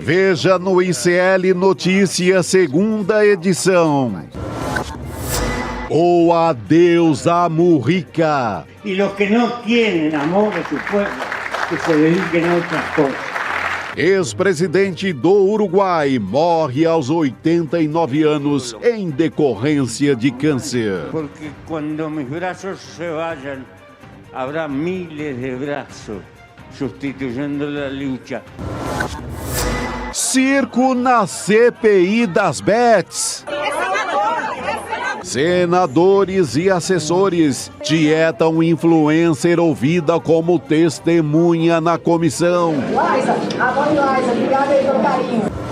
Veja no ICL Notícias, segunda edição. O adeus a Mujica. E os que não têm amor a seu povo, que se dediquem a outras coisas. Ex-presidente do Uruguai morre aos 89 anos em decorrência de câncer. Porque quando meus braços se vayam, haverá miles de braços substituindo a luta. Circo na CPI das Bets. Senadores e assessores tietam influencer ouvida como testemunha na comissão. Obrigada aí pelo carinho.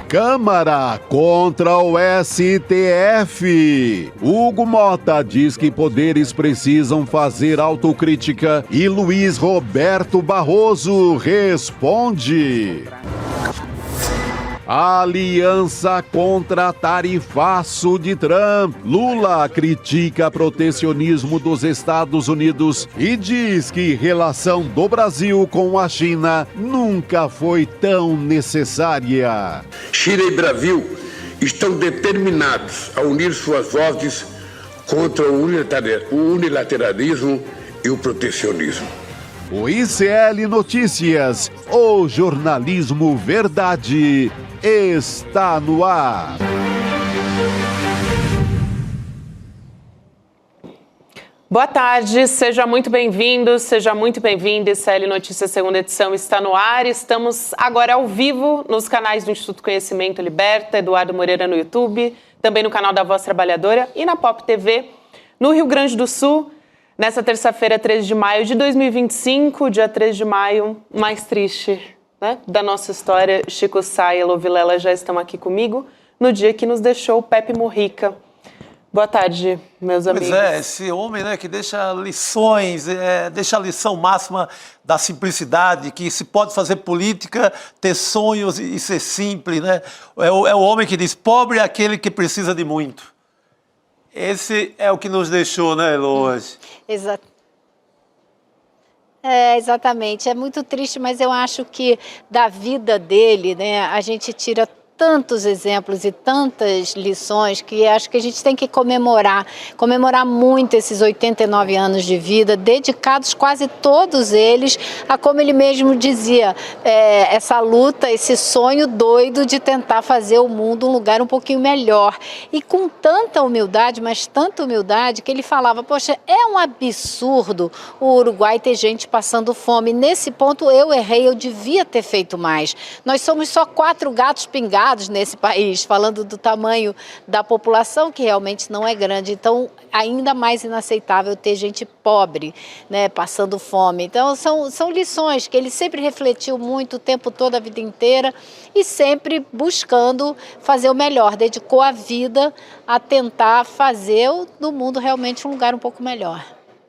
Câmara contra o STF. Hugo Mota diz que poderes precisam fazer autocrítica e Luiz Roberto Barroso responde. Aliança contra tarifaço de Trump. Lula critica protecionismo dos Estados Unidos e diz que relação do Brasil com a China nunca foi tão necessária. China e Brasil estão determinados a unir suas vozes contra o unilateralismo e o protecionismo. O ICL Notícias, o jornalismo verdade, está no ar. Boa tarde, seja muito bem-vindo, seja muito bem-vinda. ICL Notícias, segunda edição, está no ar. Estamos agora ao vivo nos canais do Instituto Conhecimento Liberta, Eduardo Moreira no YouTube, também no canal da Voz Trabalhadora e na Pop TV, no Rio Grande do Sul. Nessa terça-feira, 13 de maio de 2025, dia 3 de maio, mais triste, né, da nossa história, Chico Sá e Elô Vilela já estão aqui comigo, no dia que nos deixou Pepe Mujica. Boa tarde, meus amigos. Pois é, esse homem, né, que deixa lições, deixa a lição máxima da simplicidade, que se pode fazer política, ter sonhos e ser simples, né? É o homem que diz, pobre é aquele que precisa de muito. Esse é o que nos deixou, né, Elô, hoje? Exatamente. É muito triste, mas eu acho que da vida dele, né, a gente tira tantos exemplos e tantas lições que acho que a gente tem que comemorar muito esses 89 anos de vida, dedicados quase todos eles a, como ele mesmo dizia, essa luta, esse sonho doido de tentar fazer o mundo um lugar um pouquinho melhor. E com tanta humildade, mas tanta humildade, que ele falava, poxa, é um absurdo o Uruguai ter gente passando fome. Nesse ponto eu errei, eu devia ter feito mais. Nós somos só 4 gatos pingados nesse país, falando do tamanho da população, que realmente não é grande. Então, ainda mais inaceitável ter gente pobre, né, passando fome. Então, são lições que ele sempre refletiu muito o tempo todo, a vida inteira, e sempre buscando fazer o melhor. Dedicou a vida a tentar fazer do mundo realmente um lugar um pouco melhor.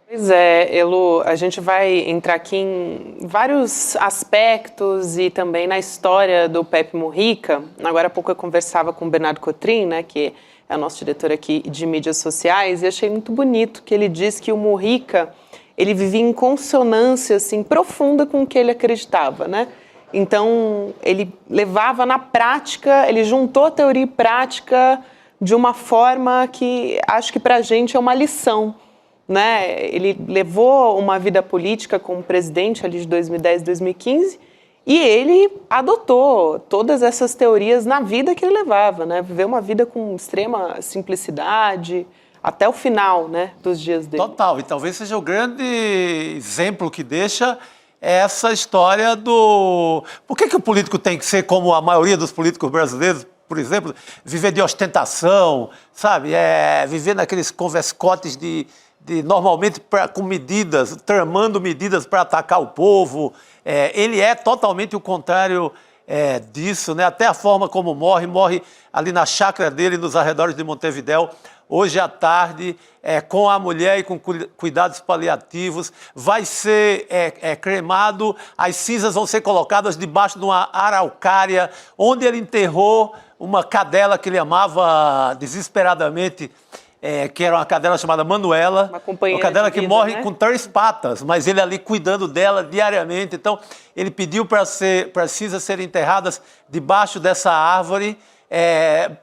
Pois é, Elô, a gente vai entrar aqui em vários aspectos e também na história do Pepe Mujica. Agora há pouco eu conversava com o Bernardo Cotrim, né, que é o nosso diretor aqui de mídias sociais, e achei muito bonito que ele diz que o Mujica, ele vivia em consonância assim, profunda com o que ele acreditava, né? Então, ele levava na prática, ele juntou a teoria e prática de uma forma que acho que pra gente é uma lição. Né? Ele levou uma vida política como presidente ali de 2010, 2015 e ele adotou todas essas teorias na vida que ele levava, né? Viveu uma vida com extrema simplicidade até o final, né, dos dias dele. Total, e talvez seja o grande exemplo que deixa essa história do... Por que o político tem que ser como a maioria dos políticos brasileiros, por exemplo, viver de ostentação, sabe? Viver naqueles converscotes normalmente com medidas, tramando medidas para atacar o povo. Ele é totalmente o contrário disso, né? Até a forma como morre ali na chácara dele, nos arredores de Montevidéu, hoje à tarde, com a mulher e com cuidados paliativos, vai ser cremado, as cinzas vão ser colocadas debaixo de uma araucária, onde ele enterrou uma cadela que ele amava desesperadamente, que era uma cadela chamada Manuela, Uma companheira cadela de que vida, morre né? com 3 patas, mas ele ali cuidando dela diariamente. Então, ele pediu para as cinzas serem enterradas debaixo dessa árvore,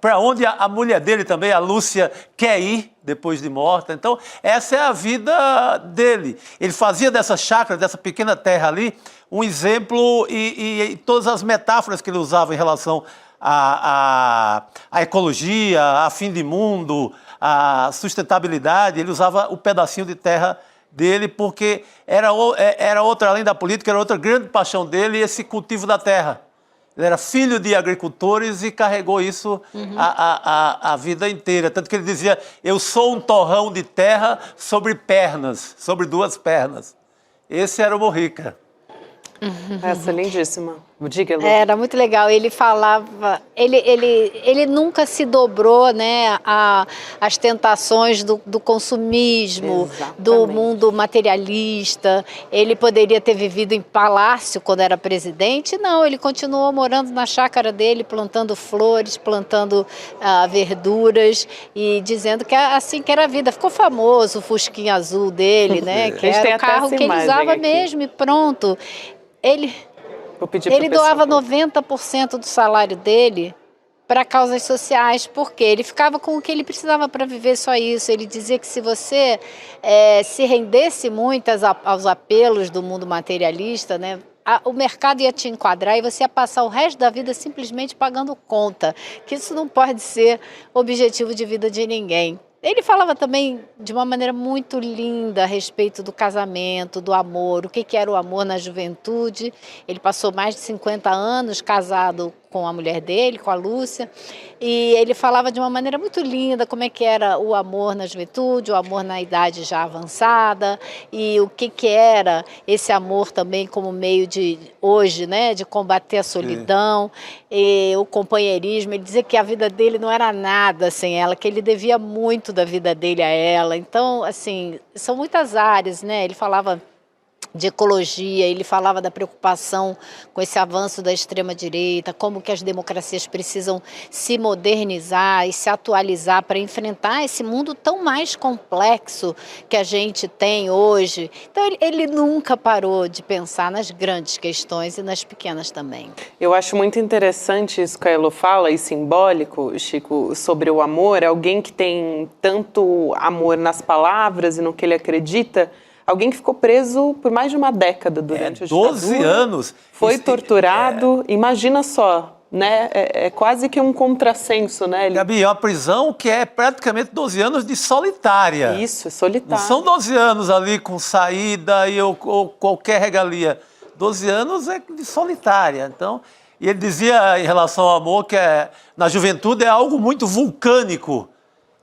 para onde a mulher dele também, a Lúcia, quer ir depois de morta. Então, essa é a vida dele. Ele fazia dessa chácara, dessa pequena terra ali, um exemplo e todas as metáforas que ele usava em relação à ecologia, a fim de mundo, a sustentabilidade. Ele usava o pedacinho de terra dele porque era outra, além da política, era outra grande paixão dele, esse cultivo da terra. Ele era filho de agricultores e carregou isso a vida inteira. Tanto que ele dizia, eu sou um torrão de terra sobre 2 pernas. Esse era o Mujica. Essa é lindíssima. Diga, Lu. Era muito legal. Ele falava, ele nunca se dobrou, né, às tentações do consumismo, do Exatamente. mundo materialista. Ele poderia ter vivido em palácio quando era presidente. Não, ele continuou morando na chácara dele, plantando flores, plantando verduras e dizendo que é assim que era a vida. Ficou famoso o Fusquinha azul dele, né, que A gente tem era o até carro essa que ele imagem usava aqui. mesmo e pronto. Vou pedir pro Ele pessoal. doava 90% do salário dele para causas sociais, porque ele ficava com o que ele precisava para viver, só isso. Ele dizia que se você se rendesse muito aos apelos do mundo materialista, né, o mercado ia te enquadrar e você ia passar o resto da vida simplesmente pagando conta, que isso não pode ser objetivo de vida de ninguém. Ele falava também de uma maneira muito linda a respeito do casamento, do amor, o que era o amor na juventude. Ele passou mais de 50 anos casado com a mulher dele, com a Lúcia, e ele falava de uma maneira muito linda como é que era o amor na juventude, o amor na idade já avançada, e o que era esse amor também como meio de, hoje, né, de combater a solidão, e o companheirismo. Ele dizia que a vida dele não era nada sem ela, que ele devia muito da vida dele a ela. Então, assim, são muitas áreas, né? Ele falava de ecologia, ele falava da preocupação com esse avanço da extrema-direita, como que as democracias precisam se modernizar e se atualizar para enfrentar esse mundo tão mais complexo que a gente tem hoje. Então, ele nunca parou de pensar nas grandes questões e nas pequenas também. Eu acho muito interessante isso que a Elo fala, e simbólico, Chico, sobre o amor. Alguém que tem tanto amor nas palavras e no que ele acredita, alguém que ficou preso por mais de uma década durante a ditadura. 12 anos. Foi torturado. Imagina só, né? É quase que um contrassenso, né? Gabi, é uma prisão que é praticamente 12 anos de solitária. Isso, é solitário. Não são 12 anos ali com saída ou qualquer regalia. 12 anos é de solitária. Então, e ele dizia em relação ao amor que na juventude é algo muito vulcânico.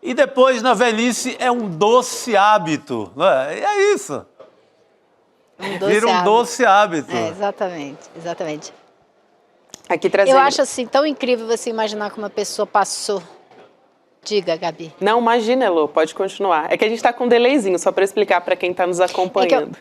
E depois, na velhice, é um doce hábito. Não é? E é isso. Vira um doce hábito. Exatamente. Aqui trazendo... Eu acho assim tão incrível você imaginar como uma pessoa passou. Diga, Gabi. Não, imagina, Elô, pode continuar. É que a gente está com um delayzinho, só para explicar para quem está nos acompanhando.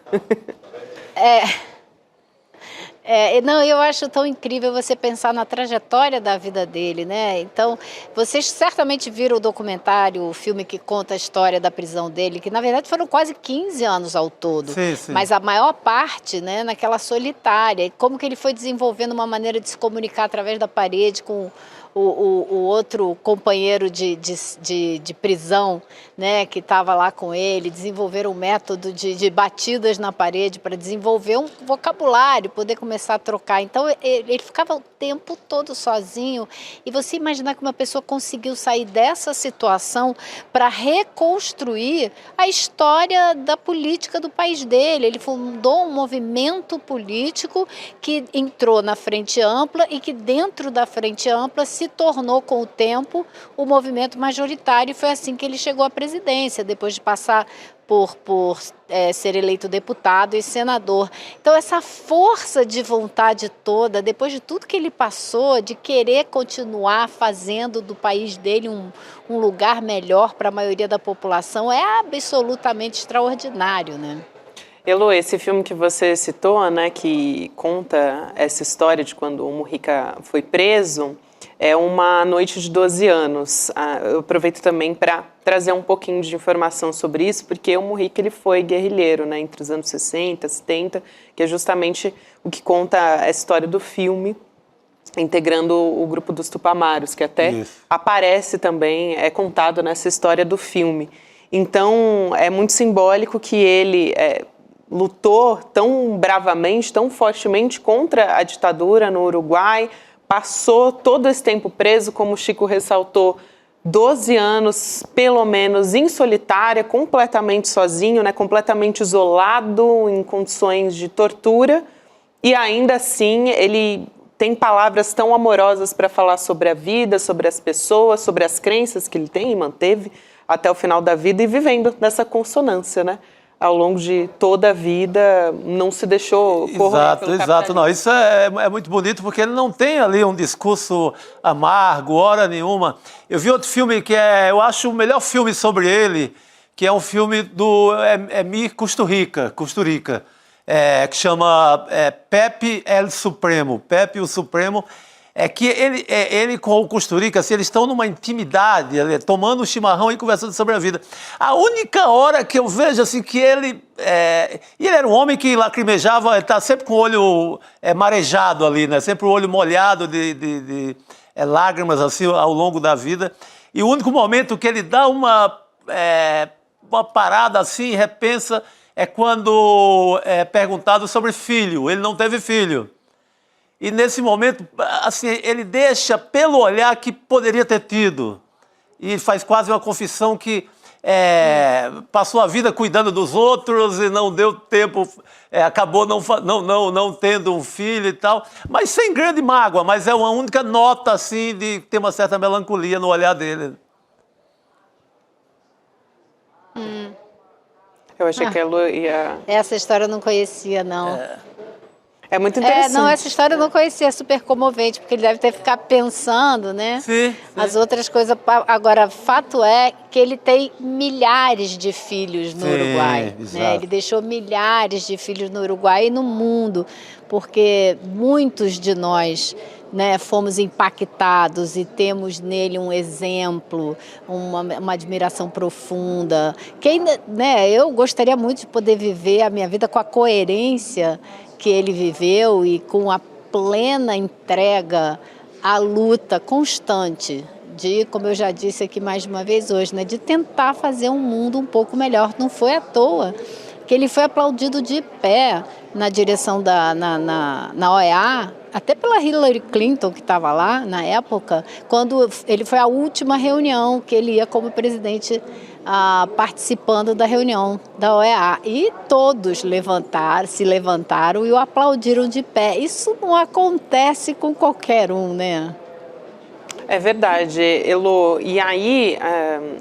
Não, eu acho tão incrível você pensar na trajetória da vida dele, né? Então, vocês certamente viram o documentário, o filme que conta a história da prisão dele, que na verdade foram quase 15 anos ao todo. Sim, sim. Mas a maior parte, né, naquela solitária. E como que ele foi desenvolvendo uma maneira de se comunicar através da parede com o outro companheiro de prisão, né, que estava lá com ele, desenvolver um método de batidas na parede para desenvolver um vocabulário, poder começar a trocar. Então, ele ficava o tempo todo sozinho. E você imaginar que uma pessoa conseguiu sair dessa situação para reconstruir a história da política do país dele. Ele fundou um movimento político que entrou na Frente Ampla e que dentro da Frente Ampla se tornou com o tempo o movimento majoritário, e foi assim que ele chegou à presidência, depois de passar por ser eleito deputado e senador. Então, essa força de vontade toda, depois de tudo que ele passou, de querer continuar fazendo do país dele um lugar melhor para a maioria da população, é absolutamente extraordinário, né? Elô, esse filme que você citou, né, que conta essa história de quando o Mujica foi preso, é Uma Noite de 12 Anos. Eu aproveito também para trazer um pouquinho de informação sobre isso, porque o Mujica ele foi guerrilheiro, né, entre os anos 60, 70, que é justamente o que conta a história do filme, integrando o grupo dos Tupamaros, que até aparece também, é contado nessa história do filme. Então, é muito simbólico que ele lutou tão bravamente, tão fortemente contra a ditadura no Uruguai, passou todo esse tempo preso, como o Chico ressaltou, 12 anos, pelo menos, em solitária, completamente sozinho, né, completamente isolado, em condições de tortura, e ainda assim ele tem palavras tão amorosas para falar sobre a vida, sobre as pessoas, sobre as crenças que ele tem e manteve até o final da vida, e vivendo nessa consonância, né? Ao longo de toda a vida, não se deixou corroer pelo capitalismo. Não, isso é muito bonito, porque ele não tem ali um discurso amargo, hora nenhuma. Eu vi outro filme que eu acho o melhor filme sobre ele, que é um filme do Emir Kusturica, que chama Pepe el Supremo, Pepe o Supremo. É que ele com o Kusturica, assim, eles estão numa intimidade, tomando um chimarrão e conversando sobre a vida. A única hora que eu vejo assim, que ele... E ele era um homem que lacrimejava, ele está sempre com o olho marejado ali, né? Sempre o olho molhado de lágrimas assim, ao longo da vida. E o único momento que ele dá uma parada assim, repensa, é quando é perguntado sobre filho. Ele não teve filho. E nesse momento, assim, ele deixa pelo olhar que poderia ter tido. E faz quase uma confissão que passou a vida cuidando dos outros e não deu tempo, acabou não tendo um filho e tal. Mas sem grande mágoa, mas é uma única nota, assim, de ter uma certa melancolia no olhar dele. Eu achei que ela ia... Essa história eu não conhecia, não. É muito interessante. Não, essa história eu não conhecia, é super comovente, porque ele deve ter ficado pensando, né? Sim. As outras coisas. Agora, fato é que ele tem milhares de filhos no Uruguai. Né? Ele deixou milhares de filhos no Uruguai e no mundo, porque muitos de nós, né, fomos impactados e temos nele um exemplo, uma admiração profunda. Eu gostaria muito de poder viver a minha vida com a coerência que ele viveu e com a plena entrega à luta constante de, como eu já disse aqui mais uma vez hoje, né, de tentar fazer um mundo um pouco melhor. Não foi à toa que ele foi aplaudido de pé na direção na OEA, até pela Hillary Clinton, que estava lá na época, quando ele foi a última reunião que ele ia como presidente, participando da reunião da OEA. E todos se levantaram e o aplaudiram de pé. Isso não acontece com qualquer um, né? É verdade, Elo. E aí,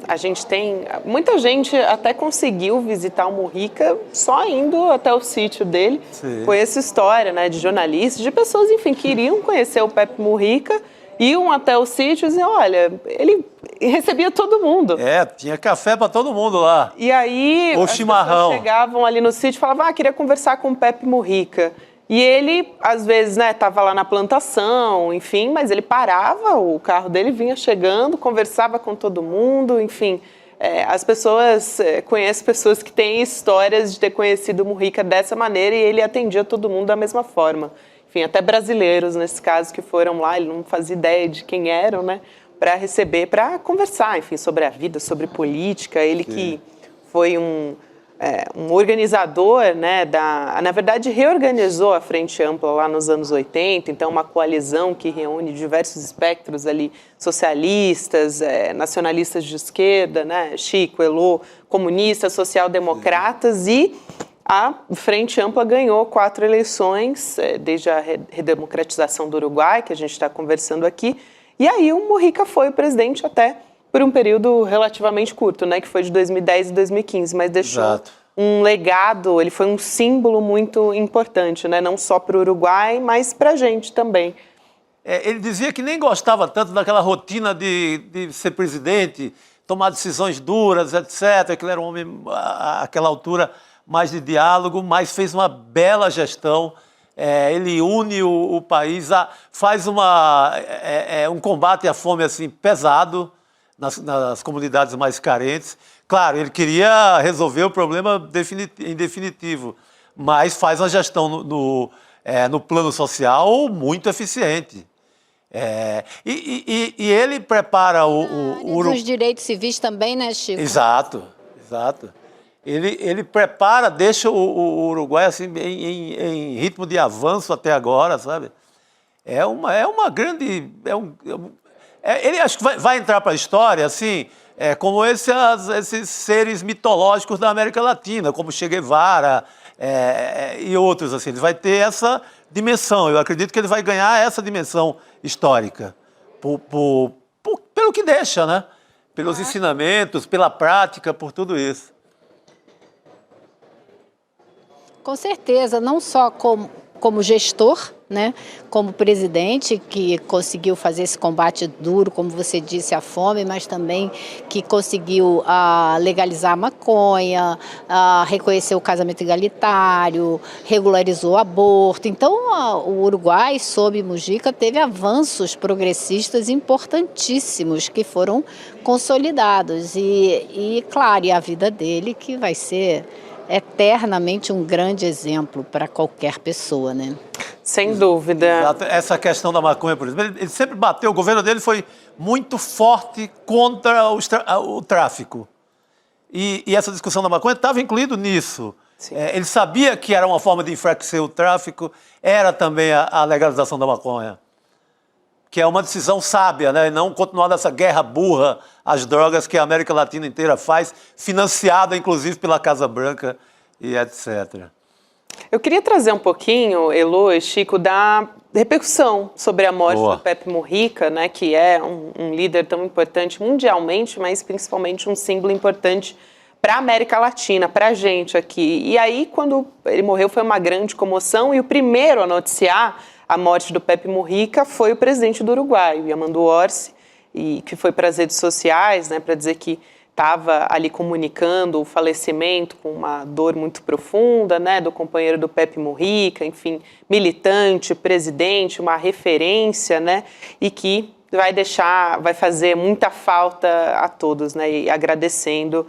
a gente tem... Muita gente até conseguiu visitar o Mujica só indo até o sítio dele. Sim. Foi essa história, né, de jornalistas, de pessoas, enfim, que queriam conhecer o Pepe Mujica, iam até o sítio e diziam, olha, ele recebia todo mundo. Tinha café para todo mundo lá. E aí, ou as chimarrão. pessoas chegavam ali no sítio e falavam, queria conversar com o Pepe Mujica. E ele, às vezes, né, estava lá na plantação, enfim, mas ele parava, o carro dele vinha chegando, conversava com todo mundo, enfim. As pessoas, conhecem pessoas que têm histórias de ter conhecido o Mujica dessa maneira e ele atendia todo mundo da mesma forma. Enfim, até brasileiros, nesse caso, que foram lá, ele não fazia ideia de quem eram, né, para receber, para conversar, enfim, sobre a vida, sobre política. Ele que foi um organizador, né, na verdade, reorganizou a Frente Ampla lá nos anos 80, então uma coalizão que reúne diversos espectros ali, socialistas, nacionalistas de esquerda, né, Chico, Elo, comunistas, social-democratas, e a Frente Ampla ganhou 4 eleições, desde a redemocratização do Uruguai, que a gente está conversando aqui, e aí o Mujica foi o presidente até por um período relativamente curto, né, que foi de 2010 e 2015, mas deixou um legado, ele foi um símbolo muito importante, né, não só para o Uruguai, mas para a gente também. Ele dizia que nem gostava tanto daquela rotina de ser presidente, tomar decisões duras, etc., que ele era um homem, àquela altura, mais de diálogo, mas fez uma bela gestão ele une o país, faz um combate à fome assim, pesado nas comunidades mais carentes. Claro, ele queria resolver o problema em definitivo, mas faz uma gestão no plano social muito eficiente. E ele prepara os direitos civis também, né, Chico? Exato. Ele prepara, deixa o Uruguai assim, em ritmo de avanço até agora, sabe? É uma grande... ele acho que vai entrar para a história, assim, como esses seres mitológicos da América Latina, como Che Guevara e outros, assim. Ele vai ter essa dimensão, eu acredito que ele vai ganhar essa dimensão histórica, pelo que deixa, né? Pelos ensinamentos, pela prática, por tudo isso. Com certeza, não só como gestor, né, como presidente, que conseguiu fazer esse combate duro, como você disse, à fome, mas também que conseguiu legalizar a maconha, reconhecer o casamento igualitário, regularizou o aborto. Então, o Uruguai, sob Mujica, teve avanços progressistas importantíssimos que foram consolidados. Claro, e a vida dele que vai ser eternamente um grande exemplo para qualquer pessoa, né? Sem dúvida. Exato. Essa questão da maconha, por exemplo, ele sempre bateu, o governo dele foi muito forte contra o tráfico. E essa discussão da maconha estava incluído nisso. Ele sabia que era uma forma de enfraquecer o tráfico, era também a legalização da maconha. Que é uma decisão sábia, né? E não continuar nessa guerra burra às drogas que a América Latina inteira faz, financiada inclusive pela Casa Branca e etc. Eu queria trazer um pouquinho, Elô e Chico, da repercussão sobre a morte do Pepe Mujica, né? Que é um líder tão importante mundialmente, mas principalmente um símbolo importante para a América Latina, para a gente aqui. E aí, quando ele morreu, foi uma grande comoção, e o primeiro a noticiar a morte do Pepe Mujica foi o presidente do Uruguai, o Yamandu Orsi, e que foi para as redes sociais, né, para dizer que estava ali comunicando o falecimento com uma dor muito profunda, né, do companheiro do Pepe Mujica, enfim, militante, presidente, uma referência, né, e que vai fazer muita falta a todos, né, e agradecendo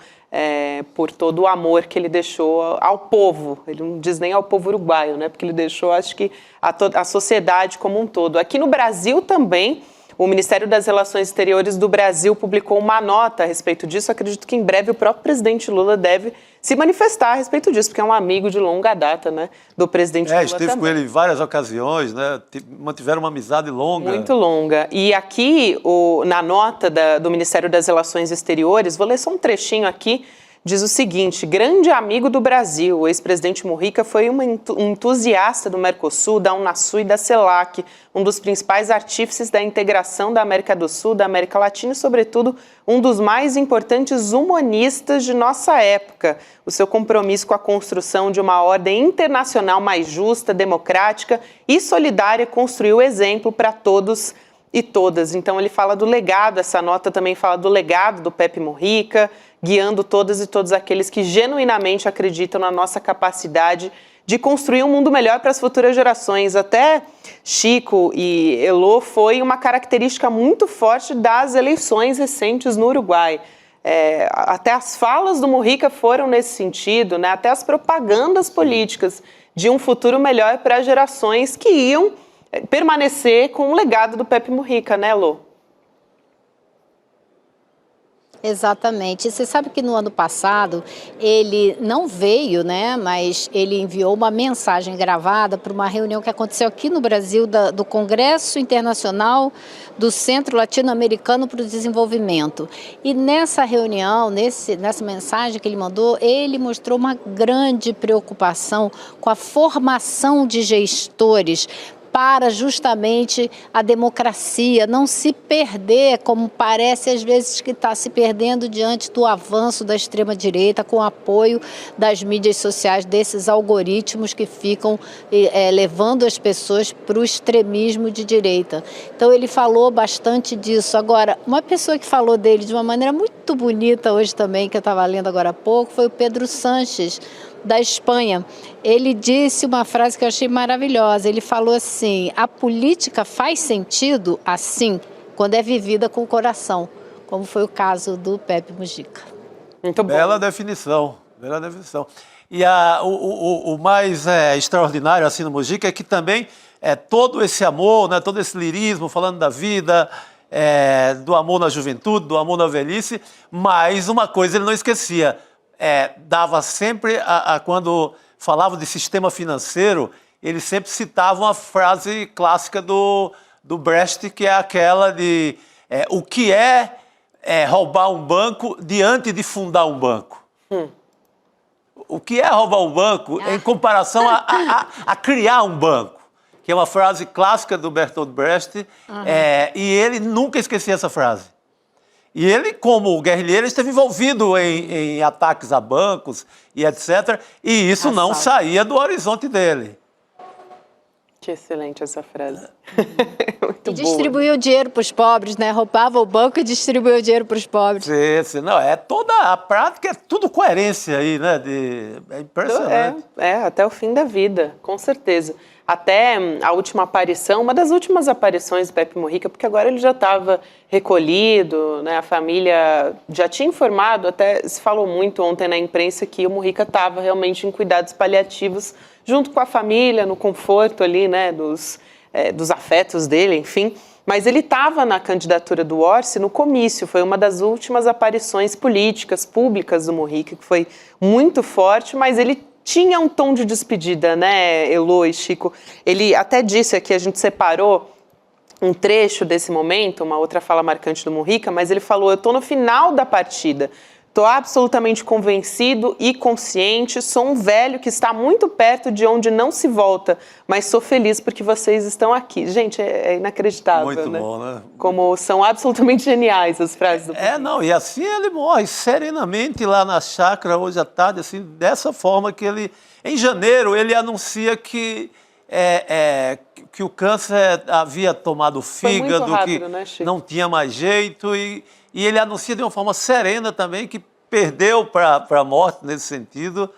por todo o amor que ele deixou ao povo. Ele não diz nem ao povo uruguaio, né? Porque ele deixou, acho que, a sociedade como um todo. Aqui no Brasil também, o Ministério das Relações Exteriores do Brasil publicou uma nota a respeito disso. Acredito que em breve o próprio presidente Lula deve se manifestar a respeito disso, porque é um amigo de longa data, né, do presidente Lula esteve também. com ele em várias ocasiões, né, mantiveram uma amizade longa. Muito longa. E aqui, na nota do Ministério das Relações Exteriores, vou ler só um trechinho aqui, diz o seguinte: grande amigo do Brasil, o ex-presidente Mujica foi um entusiasta do Mercosul, da Unasul e da CELAC, um dos principais artífices da integração da América do Sul, da América Latina e, sobretudo, um dos mais importantes humanistas de nossa época. O seu compromisso com a construção de uma ordem internacional mais justa, democrática e solidária construiu exemplo para todos e todas. Então ele fala do legado, essa nota também fala do legado do Pepe Mujica, guiando todas e todos aqueles que genuinamente acreditam na nossa capacidade de construir um mundo melhor para as futuras gerações. Até Chico e Elô, foi uma característica muito forte das eleições recentes no Uruguai. Até as falas do Mujica foram nesse sentido, né? Até as propagandas políticas de um futuro melhor para as gerações que iam permanecer com o legado do Pepe Mujica, né, Elô? Exatamente. E você sabe que no ano passado ele não veio, né? Mas ele enviou uma mensagem gravada para uma reunião que aconteceu aqui no Brasil do Congresso Internacional do Centro Latino-Americano para o Desenvolvimento. E nessa reunião, nessa mensagem que ele mandou, ele mostrou uma grande preocupação com a formação de gestores para justamente a democracia não se perder, como parece às vezes que está se perdendo diante do avanço da extrema-direita, com o apoio das mídias sociais, desses algoritmos que ficam levando as pessoas para o extremismo de direita. Então ele falou bastante disso. Agora, uma pessoa que falou dele de uma maneira muito bonita hoje também, que eu estava lendo agora há pouco, foi o Pedro Sanches, da Espanha. Ele disse uma frase que eu achei maravilhosa. Ele falou assim: a política faz sentido assim quando é vivida com o coração, como foi o caso do Pepe Mujica. Muito bom. Bela definição, bela definição. E o mais extraordinário assim no Mujica é que também todo esse amor, né, todo esse lirismo, falando da vida, do amor na juventude, do amor na velhice, mas uma coisa ele não esquecia, dava sempre, quando falava de sistema financeiro, ele sempre citava uma frase clássica do Brecht, que é aquela de o que é roubar um banco diante de fundar um banco. O que é roubar um banco em comparação a criar um banco, que é uma frase clássica do Bertolt Brecht, e ele nunca esquecia essa frase. E ele, como guerrilheiro, esteve envolvido em ataques a bancos e etc., e isso não saía do horizonte dele. Que excelente essa frase. Muito E distribuiu o dinheiro para os pobres, né? Roubava o banco e distribuiu o dinheiro para os pobres. Sim, não, toda a prática, é tudo coerência aí, né? É impressionante. Até o fim da vida, com certeza. Até a última aparição, uma das últimas aparições do Pepe Mujica, porque agora ele já estava recolhido, né? A família já tinha informado, até se falou muito ontem na imprensa que o Mujica estava realmente em cuidados paliativos, junto com a família, no conforto ali, né, dos afetos dele, enfim. Mas ele estava na candidatura do Orsi no comício, foi uma das últimas aparições políticas, públicas do Mujica, que foi muito forte, mas ele tinha um tom de despedida, né, Elô e Chico? Ele até disse aqui, a gente separou um trecho desse momento, uma outra fala marcante do Mujica, mas ele falou: eu estou no final da partida, estou absolutamente convencido e consciente, sou um velho que está muito perto de onde não se volta, mas sou feliz porque vocês estão aqui. Gente, é inacreditável, muito né? Bom, né? Como são absolutamente geniais as frases do Mujica. Não, e assim ele morre serenamente lá na chácara hoje à tarde, assim, dessa forma que ele... Em janeiro, ele anuncia que o câncer havia tomado o fígado, Foi muito rápido, que né, Chico? não tinha mais jeito, e ele anuncia de uma forma serena também que perdeu para a morte nesse sentido,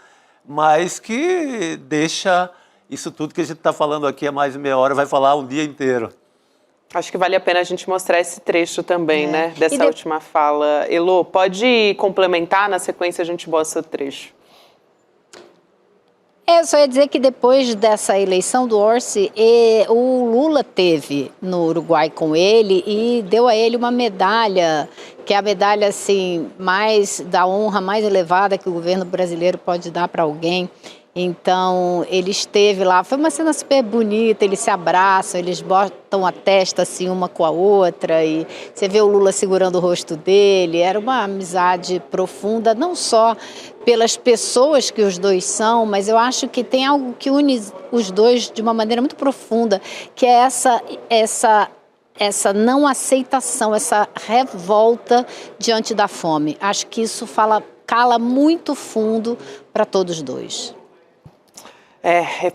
mas que deixa isso tudo que a gente está falando aqui há mais de meia hora, vai falar um dia inteiro. Acho que vale a pena a gente mostrar esse trecho também, né, dessa última fala. Elô, pode complementar, na sequência a gente mostra o trecho. Eu só ia dizer que depois dessa eleição do Orsi, o Lula teve no Uruguai com ele e deu a ele uma medalha, que é a medalha assim, da honra mais elevada que o governo brasileiro pode dar para alguém. Então, ele esteve lá, foi uma cena super bonita, eles se abraçam, eles botam a testa assim uma com a outra e você vê o Lula segurando o rosto dele. Era uma amizade profunda, não só pelas pessoas que os dois são, mas eu acho que tem algo que une os dois de uma maneira muito profunda, que é essa não aceitação, essa revolta diante da fome. Acho que isso cala muito fundo para todos os dois.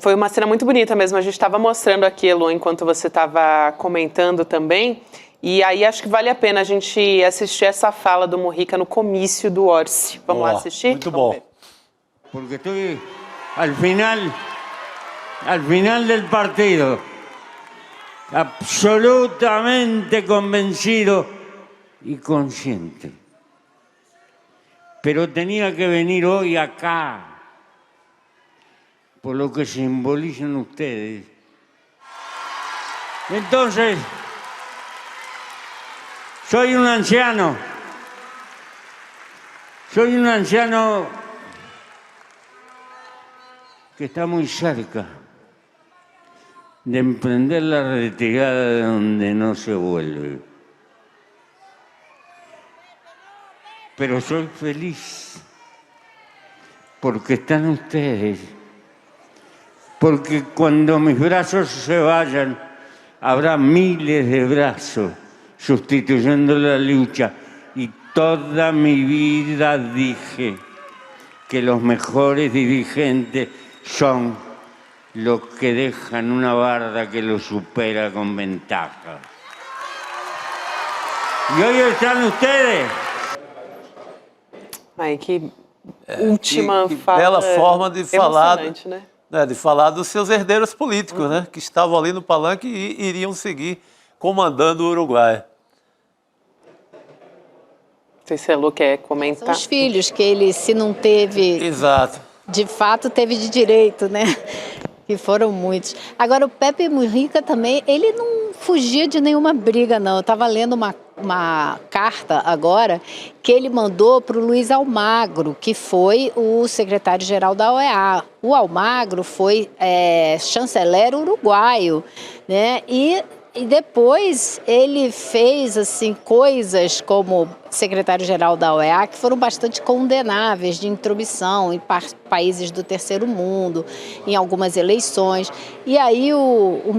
Foi uma cena muito bonita mesmo. A gente estava mostrando aqui, Elô, enquanto você estava comentando também. E aí acho que vale a pena a gente assistir essa fala do Mujica no comício do Orsi. Vamos lá assistir? Muito bom. Porque estou al final del partido, absolutamente convencido y consciente. Pero tenía que venir hoy acá, por lo que simbolizan ustedes. Entonces, soy un anciano que está muy cerca de emprender la retirada de donde no se vuelve. Pero soy feliz porque están ustedes. Porque cuando mis brazos se vayan, habrá miles de brazos sustituyendo la lucha. Y toda mi vida dije que los mejores dirigentes son los que dejan una barda que los supera con ventaja. Y hoy están ustedes. Ai, que última que fala. Bela forma de falar, né? De falar dos seus herdeiros políticos, né? Que estavam ali no palanque e iriam seguir comandando o Uruguai. Não sei se a Elô quer comentar. São os filhos que ele, se não teve... Exato. De fato, teve de direito, né? Que foram muitos. Agora, o Pepe Mujica também, ele não fugia de nenhuma briga, não. Eu estava lendo uma carta agora que ele mandou para o Luiz Almagro, que foi o secretário-geral da OEA. O Almagro foi chanceler uruguaio, né? E depois ele fez assim coisas como secretário-geral da OEA que foram bastante condenáveis, de intromissão em países do terceiro mundo, em algumas eleições. E aí o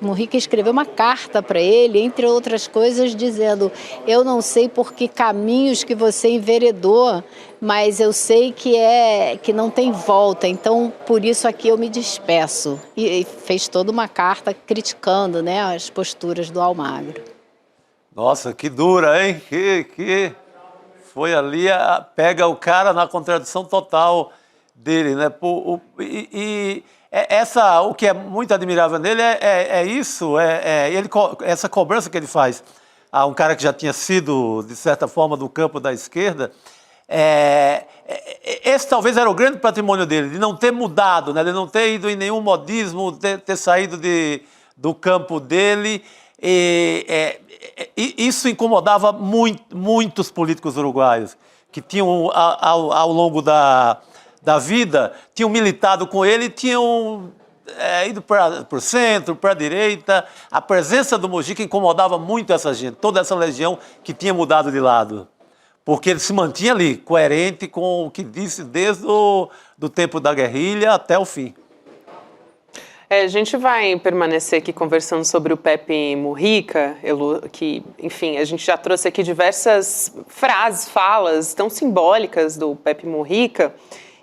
Mujica escreveu uma carta para ele, entre outras coisas, dizendo: eu não sei por que caminhos que você enveredou, mas eu sei que não tem volta, então por isso aqui eu me despeço. E fez toda uma carta criticando, né, as posturas do Almagro. Nossa, que dura, hein? Que foi ali, pega o cara na contradição total dele, né? O que é muito admirável nele é isso, essa cobrança que ele faz a um cara que já tinha sido, de certa forma, do campo da esquerda. Esse talvez era o grande patrimônio dele, de não ter mudado, né? De não ter ido em nenhum modismo, ter saído do campo dele. Isso incomodava muitos políticos uruguaios, que tinham, ao longo da vida, tinham militado com ele, tinham ido para o centro, para a direita. A presença do Mujica incomodava muito essa gente, toda essa legião que tinha mudado de lado. Porque ele se mantinha ali, coerente com o que disse desde do tempo da guerrilha até o fim. A gente vai permanecer aqui conversando sobre o Pepe Mujica, que, enfim, a gente já trouxe aqui diversas falas tão simbólicas do Pepe Mujica.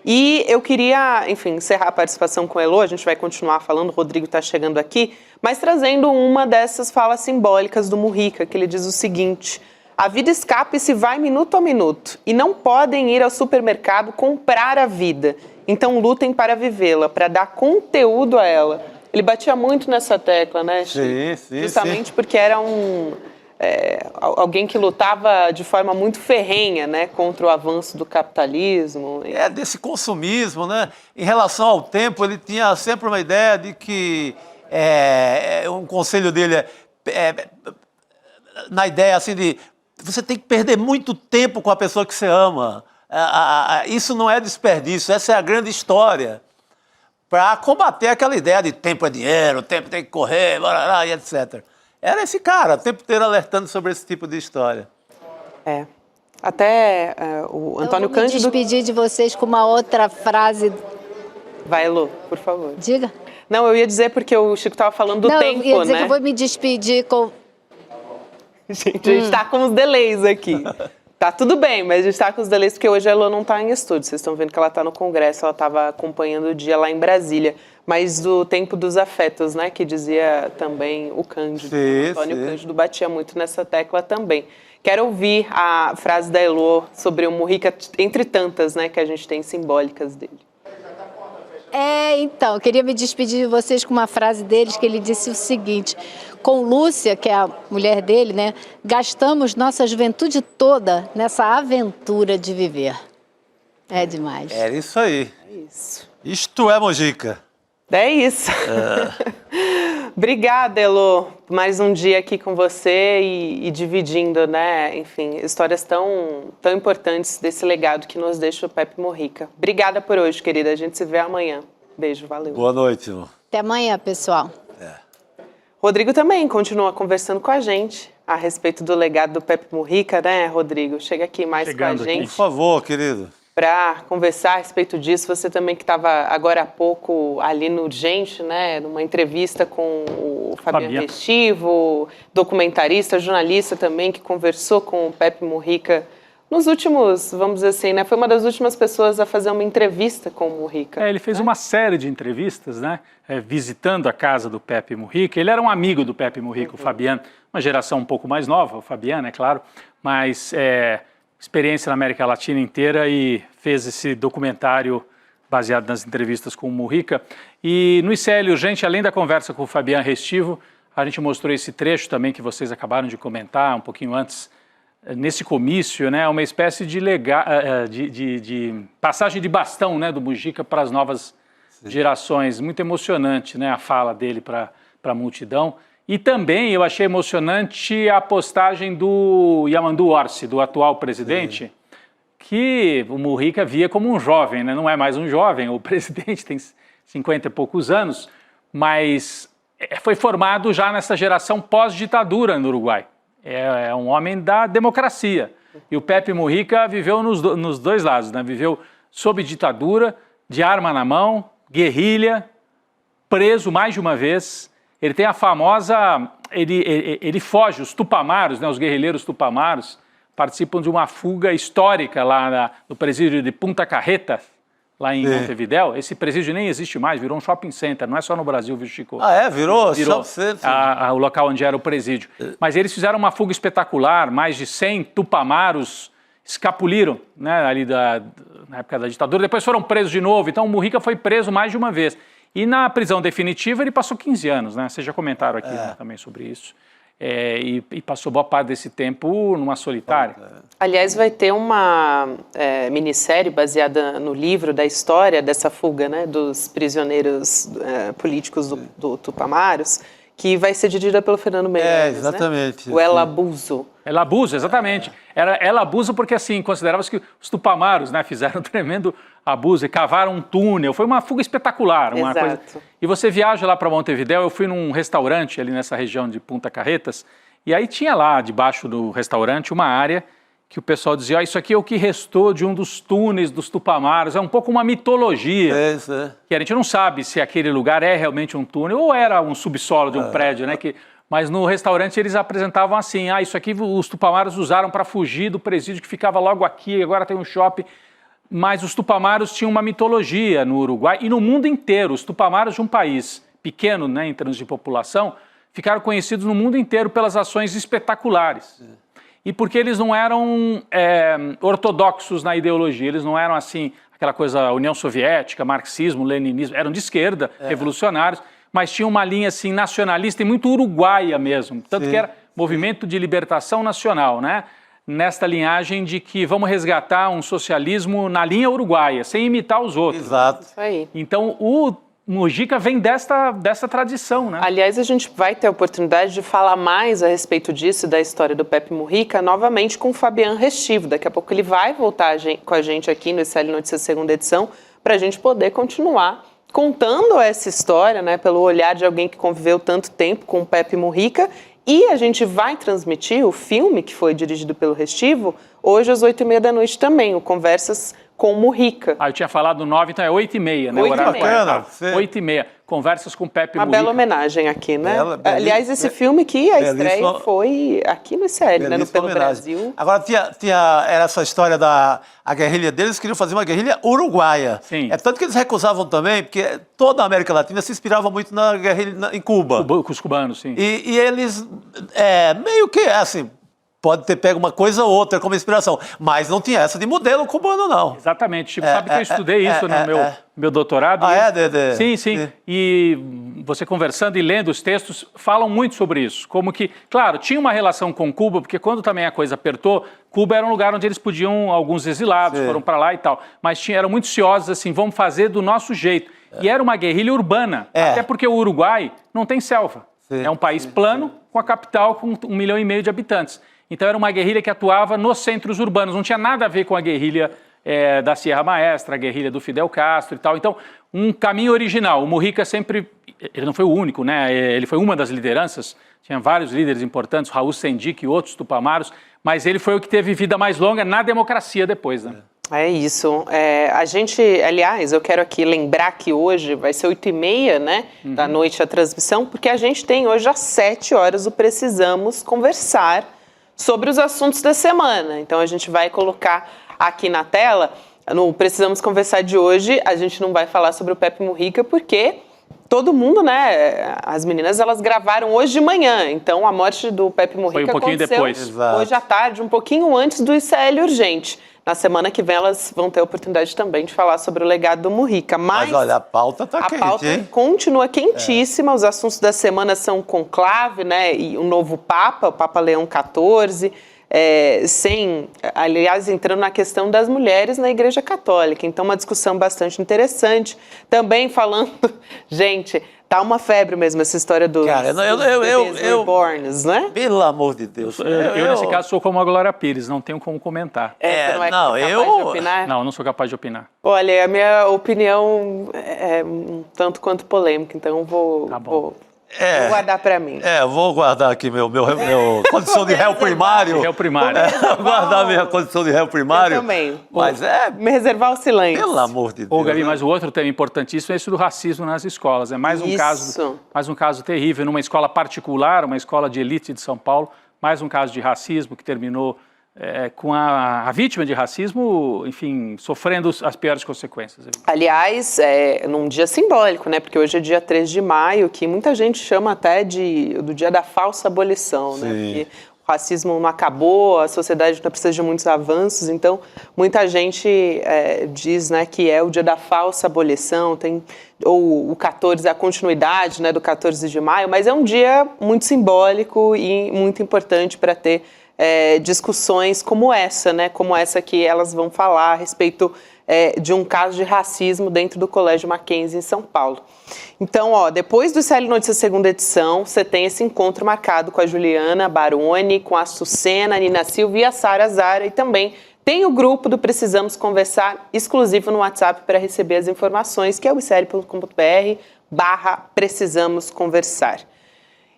E eu queria, enfim, encerrar a participação com o Elô, a gente vai continuar falando, o Rodrigo está chegando aqui, mas trazendo uma dessas falas simbólicas do Mujica, que ele diz o seguinte: a vida escapa e se vai minuto a minuto, e não podem ir ao supermercado comprar a vida. Então lutem para vivê-la, para dar conteúdo a ela. Ele batia muito nessa tecla, né, Chico? Sim. Justamente porque era alguém que lutava de forma muito ferrenha, né, contra o avanço do capitalismo. Desse consumismo, né? Em relação ao tempo, ele tinha sempre uma ideia de que um conselho dele na ideia assim de você tem que perder muito tempo com a pessoa que você ama. Isso não é desperdício, essa é a grande história. Para combater aquela ideia de tempo é dinheiro, tempo tem que correr, e etc. Era esse cara, o tempo inteiro alertando sobre esse tipo de história. Até o Antônio Cândido... Eu vou me despedir de vocês com uma outra frase. Vai, Elô, por favor. Diga. Não, eu ia dizer porque o Chico estava falando do tempo, né? Eu ia dizer que eu vou me despedir com... Gente, a gente está com os delays aqui. Tá tudo bem, mas a gente está com os delays porque hoje a Elô não está em estúdio. Vocês estão vendo que ela está no Congresso, ela estava acompanhando o dia lá em Brasília. Mas do tempo dos afetos, né? Que dizia também o Cândido. O Antônio Cândido batia muito nessa tecla também. Quero ouvir a frase da Elô sobre o Mujica, entre tantas, né? Que a gente tem simbólicas dele. Então, eu queria me despedir de vocês com uma frase deles, que ele disse o seguinte: com Lúcia, que é a mulher dele, né, gastamos nossa juventude toda nessa aventura de viver. É demais. Era isso aí. É isso. Isto é Mujica. É isso. Obrigada, Elô, por mais um dia aqui com você e dividindo, né, enfim, histórias tão importantes desse legado que nos deixa o Pepe Mujica. Obrigada por hoje, querida. A gente se vê amanhã. Beijo, valeu. Boa noite, irmão. Até amanhã, pessoal. Rodrigo também continua conversando com a gente a respeito do legado do Pepe Mujica, né, Rodrigo? Chega aqui mais Chegando com a gente. Por favor, querido. Para conversar a respeito disso. Você também que estava agora há pouco ali no Urgente, né, numa entrevista com o Fabiano Restivo, documentarista, jornalista também, que conversou com o Pepe Mujica nos últimos, vamos dizer assim, né, foi uma das últimas pessoas a fazer uma entrevista com o Mujica. Ele fez uma série de entrevistas, né, visitando a casa do Pepe Mujica. Ele era um amigo do Pepe Mujica, o Fabiano, uma geração um pouco mais nova, o Fabiano, é claro, mas experiência na América Latina inteira e fez esse documentário baseado nas entrevistas com o Mujica. E no ICL Urgente, além da conversa com o Fabian Restivo, a gente mostrou esse trecho também que vocês acabaram de comentar um pouquinho antes, nesse comício, né, uma espécie de passagem de bastão, né, do Mujica para as novas gerações. Muito emocionante, né, a fala dele para a multidão. E também eu achei emocionante a postagem do Yamandu Orsi, do atual presidente, que o Mujica via como um jovem, né? Não é mais um jovem, o presidente tem 50 e poucos anos, mas foi formado já nessa geração pós-ditadura no Uruguai. É um homem da democracia. E o Pepe Mujica viveu nos dois lados, né? Viveu sob ditadura, de arma na mão, guerrilha, preso mais de uma vez. Ele tem a famosa... Ele foge, os tupamaros, né? Os guerrilheiros tupamaros, participam de uma fuga histórica lá no presídio de Punta Carretas, lá em Montevidéu. Esse presídio nem existe mais, virou um shopping center, não é só no Brasil, viu, Chico? Ah, é? Virou shopping center? O local onde era o presídio. Mas eles fizeram uma fuga espetacular, mais de 100 tupamaros escapuliram, né, ali na época da ditadura, depois foram presos de novo, então o Mujica foi preso mais de uma vez. E na prisão definitiva ele passou 15 anos, né? Vocês já comentaram aqui né, também sobre isso. E passou boa parte desse tempo numa solitária. Aliás, vai ter uma minissérie baseada no livro da história dessa fuga, né, dos prisioneiros políticos do Tupamaros, que vai ser dirigida pelo Fernando Meirelles, exatamente. Né? O El Abuso. El Abuso, exatamente. Era El Abuso porque, assim, considerava-se que os Tupamaros, né, fizeram um tremendo abuso e cavaram um túnel. Foi uma fuga espetacular. Uma coisa... E você viaja lá para Montevidéu, eu fui num restaurante ali nessa região de Punta Carretas, e aí tinha lá, debaixo do restaurante, uma área que o pessoal dizia, isso aqui é o que restou de um dos túneis dos Tupamaros, é um pouco uma mitologia, que a gente não sabe se aquele lugar é realmente um túnel ou era um subsolo de um prédio, né? Mas no restaurante eles apresentavam assim, isso aqui os Tupamaros usaram para fugir do presídio que ficava logo aqui, agora tem um shopping. Mas os Tupamaros tinham uma mitologia no Uruguai e no mundo inteiro. Os Tupamaros de um país pequeno, né, em termos de população, ficaram conhecidos no mundo inteiro pelas ações espetaculares. E porque eles não eram ortodoxos na ideologia, eles não eram assim, aquela coisa União Soviética, marxismo, leninismo, eram de esquerda, revolucionários, mas tinham uma linha assim nacionalista e muito uruguaia mesmo, tanto que era movimento de libertação nacional, né? Nesta linhagem de que vamos resgatar um socialismo na linha uruguaia, sem imitar os outros. Exato. Isso aí. Então o Mujica vem dessa tradição, né? Aliás, a gente vai ter a oportunidade de falar mais a respeito disso, da história do Pepe Mujica, novamente com o Fabian Restivo. Daqui a pouco ele vai voltar com a gente aqui no ICL Notícias segunda edição, para a gente poder continuar contando essa história, né, pelo olhar de alguém que conviveu tanto tempo com o Pepe Mujica. E a gente vai transmitir o filme que foi dirigido pelo Restivo hoje às 8h30 da noite também, o Conversas com o Mujica. Eu tinha falado 9, então é 8h30, né? 8h30. Conversas com Pepe Mujica. Uma bela homenagem aqui, né? Aliás, esse filme que a estreia foi aqui no ICL, né? No Pelo Brasil. Agora, era essa história da guerrilha deles, queriam fazer uma guerrilha uruguaia. Sim. É tanto que eles recusavam também, porque toda a América Latina se inspirava muito na guerrilha em Cuba. Com os cubanos, sim. E eles, meio que, assim... Pode ter pego uma coisa ou outra como inspiração, mas não tinha essa de modelo cubano, não. Exatamente. Chico, sabe que eu estudei isso no meu doutorado? Sim. E você conversando e lendo os textos, falam muito sobre isso. Como que, claro, tinha uma relação com Cuba, porque quando também a coisa apertou, Cuba era um lugar onde eles podiam, alguns exilados foram para lá e tal, mas eram muito ciosos assim, vamos fazer do nosso jeito. E era uma guerrilha urbana, até porque o Uruguai não tem selva. É um país plano, com a capital com 1,5 milhão de habitantes. Então era uma guerrilha que atuava nos centros urbanos, não tinha nada a ver com a guerrilha da Sierra Maestra, a guerrilha do Fidel Castro e tal. Então, um caminho original. O Mujica sempre, ele não foi o único, né? Ele foi uma das lideranças, tinha vários líderes importantes, Raul Sendic e outros tupamaros, mas ele foi o que teve vida mais longa na democracia depois, né? É isso. A gente, aliás, eu quero aqui lembrar que hoje vai ser 8h30, né, da noite a transmissão, porque a gente tem hoje às 7 horas o Precisamos Conversar sobre os assuntos da semana. Então a gente vai colocar aqui na tela, no Precisamos Conversar de hoje, a gente não vai falar sobre o Pepe Mujica porque todo mundo, né, as meninas, elas gravaram hoje de manhã, então a morte do Pepe Mujica foi um pouquinho aconteceu depois. hoje à tarde, um pouquinho antes do ICL urgente. Na semana que vem elas vão ter a oportunidade também de falar sobre o legado do Mujica. Mas olha, a pauta tá quente, a pauta hein? continua quentíssima, os assuntos da semana são conclave, né, e o novo Papa, o Papa Leão XIV, aliás, entrando na questão das mulheres na Igreja Católica. Então, uma discussão bastante interessante. Também falando, gente, tá uma febre mesmo essa história dos bebês reborns, né? Pelo amor de Deus. Eu, nesse caso, sou como a Glória Pires, não tenho como comentar. Você não é capaz de opinar? Não não sou capaz de opinar. Olha, a minha opinião é um tanto quanto polêmica, então vou guardar para mim. Vou guardar aqui meu condição de réu primário. Réu primário. Vou guardar minha condição de réu primário. Eu também. Mas me reservar o silêncio. Pelo amor de Deus. Ô, Gabi, mas o outro tema importantíssimo é esse do racismo nas escolas. É mais um caso terrível numa escola particular, uma escola de elite de São Paulo, mais um caso de racismo que terminou com a vítima de racismo, enfim, sofrendo as piores consequências. Aliás, num dia simbólico, né? Porque hoje é dia 3 de maio, que muita gente chama até do dia da falsa abolição, né? Porque o racismo não acabou, a sociedade não precisa de muitos avanços, então muita gente diz, né, que é o dia da falsa abolição, ou o 14, a continuidade, né, do 14 de maio, mas é um dia muito simbólico e muito importante para ter discussões como essa, né? Como essa que elas vão falar a respeito de um caso de racismo dentro do Colégio Mackenzie em São Paulo. Então, depois do ICL Notícias segunda edição, você tem esse encontro marcado com a Juliana Baroni, com a Sucena, a Nina Silva e a Sara Zara, e também tem o grupo do Precisamos Conversar, exclusivo no WhatsApp para receber as informações, que é o icl.com.br/Precisamos Conversar.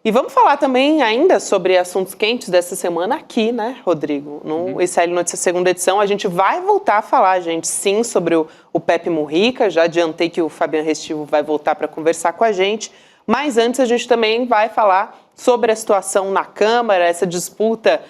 E vamos falar também ainda sobre assuntos quentes dessa semana aqui, né, Rodrigo? No ICL Notícias segunda edição, a gente vai voltar a falar, gente, sim, sobre o Pepe Mujica. Já adiantei que o Fabiano Restivo vai voltar para conversar com a gente. Mas antes a gente também vai falar sobre a situação na Câmara, essa disputa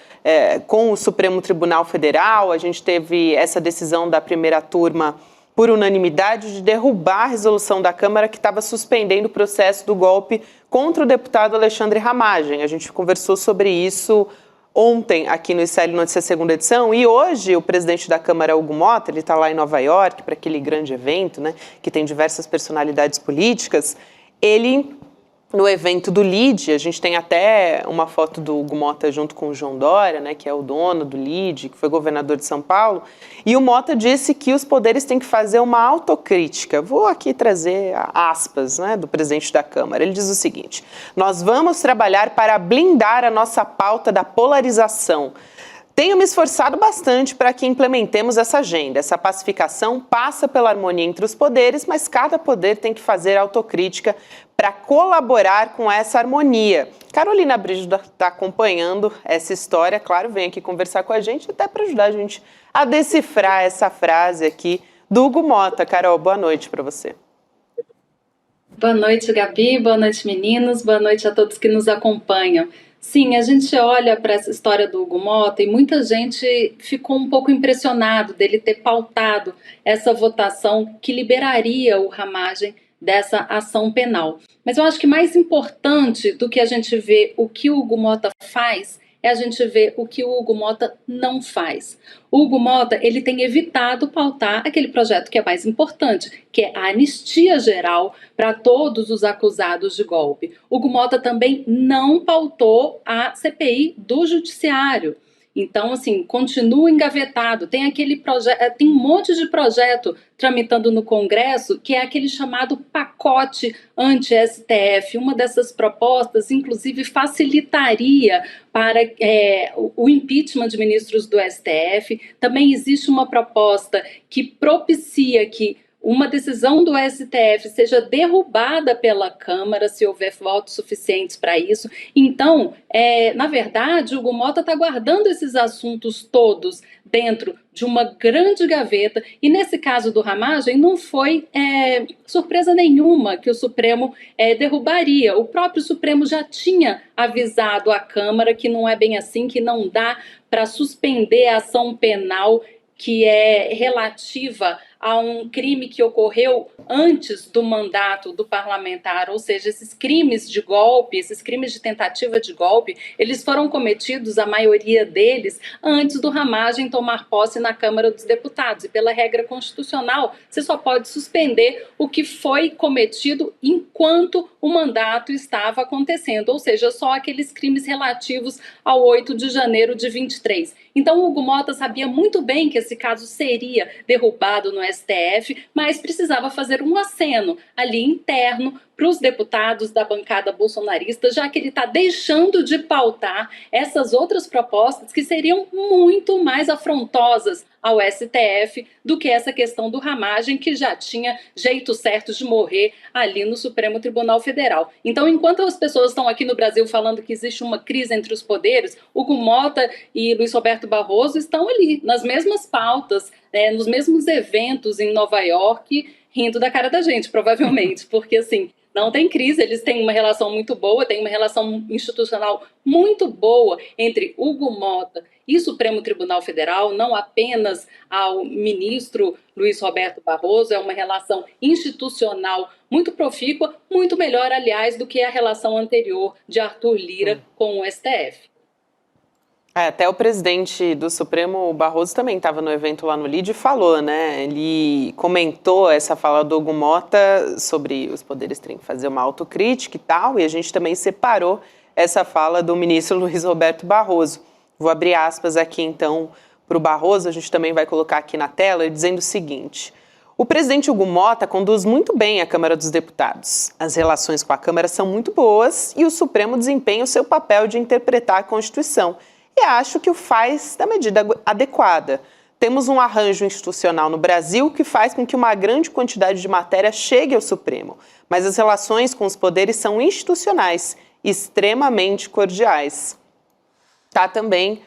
com o Supremo Tribunal Federal. A gente teve essa decisão da primeira turma por unanimidade de derrubar a resolução da Câmara que estava suspendendo o processo do golpe contra o deputado Alexandre Ramagem. A gente conversou sobre isso ontem aqui no ICL Notícias segunda edição, e hoje o presidente da Câmara, Hugo Motta, ele está lá em Nova York para aquele grande evento, né, que tem diversas personalidades políticas. Ele, no evento do LIDE, a gente tem até uma foto do Hugo Motta junto com o João Dória, né, que é o dono do LIDE, que foi governador de São Paulo, e o Motta disse que os poderes têm que fazer uma autocrítica. Vou aqui trazer aspas, né, do presidente da Câmara. Ele diz o seguinte: nós vamos trabalhar para blindar a nossa pauta da polarização. Tenho me esforçado bastante para que implementemos essa agenda. Essa pacificação passa pela harmonia entre os poderes, mas cada poder tem que fazer autocrítica para colaborar com essa harmonia. Carolina Brígido está acompanhando essa história, claro, vem aqui conversar com a gente, até para ajudar a gente a decifrar essa frase aqui do Hugo Motta. Carol, boa noite para você. Boa noite, Gabi, boa noite, meninos, boa noite a todos que nos acompanham. Sim, a gente olha para essa história do Hugo Motta e muita gente ficou um pouco impressionado dele ter pautado essa votação que liberaria o Ramagem dessa ação penal. Mas eu acho que mais importante do que a gente ver o que o Hugo Motta faz é a gente ver o que o Hugo Motta não faz. O Hugo Motta, ele tem evitado pautar aquele projeto que é mais importante, que é a anistia geral para todos os acusados de golpe. O Hugo Motta também não pautou a CPI do Judiciário. Então, assim, continua engavetado. Tem aquele projeto, tem um monte de projeto tramitando no Congresso, que é aquele chamado pacote anti-STF. Uma dessas propostas, inclusive, facilitaria para o impeachment de ministros do STF. Também existe uma proposta que propicia que uma decisão do STF seja derrubada pela Câmara, se houver votos suficientes para isso. Então, na verdade, o Hugo Motta está guardando esses assuntos todos dentro de uma grande gaveta, e nesse caso do Ramagem não foi surpresa nenhuma que o Supremo derrubaria. O próprio Supremo já tinha avisado a Câmara que não é bem assim, que não dá para suspender a ação penal que é relativa a um crime que ocorreu antes do mandato do parlamentar, ou seja, esses crimes de golpe, esses crimes de tentativa de golpe, eles foram cometidos, a maioria deles, antes do Ramagem tomar posse na Câmara dos Deputados. E pela regra constitucional, você só pode suspender o que foi cometido enquanto o mandato estava acontecendo, ou seja, só aqueles crimes relativos ao 8 de janeiro de 23. Então, o Hugo Mota sabia muito bem que esse caso seria derrubado no STF, mas precisava fazer um aceno ali interno para os deputados da bancada bolsonarista, já que ele está deixando de pautar essas outras propostas que seriam muito mais afrontosas ao STF do que essa questão do Ramagem, que já tinha jeito certo de morrer ali no Supremo Tribunal Federal. Então, enquanto as pessoas estão aqui no Brasil falando que existe uma crise entre os poderes, Hugo Mota e Luiz Roberto Barroso estão ali, nas mesmas pautas, nos mesmos eventos em Nova York, rindo da cara da gente, provavelmente, porque assim, não tem crise, eles têm uma relação muito boa, tem uma relação institucional muito boa entre Hugo Mota e Supremo Tribunal Federal, não apenas ao ministro Luiz Roberto Barroso, é uma relação institucional muito profícua, muito melhor, aliás, do que a relação anterior de Arthur Lira com o STF. Até o presidente do Supremo, o Barroso, também estava no evento lá no LIDE e falou, né? Ele comentou essa fala do Hugo Mota sobre os poderes terem que fazer uma autocrítica e tal, e a gente também separou essa fala do ministro Luiz Roberto Barroso. Vou abrir aspas aqui, então, para o Barroso, a gente também vai colocar aqui na tela, dizendo o seguinte: o presidente Hugo Mota conduz muito bem a Câmara dos Deputados. As relações com a Câmara são muito boas e o Supremo desempenha o seu papel de interpretar a Constituição. E acho que o faz da medida adequada. Temos um arranjo institucional no Brasil que faz com que uma grande quantidade de matéria chegue ao Supremo, mas as relações com os poderes são institucionais, extremamente cordiais. Tá também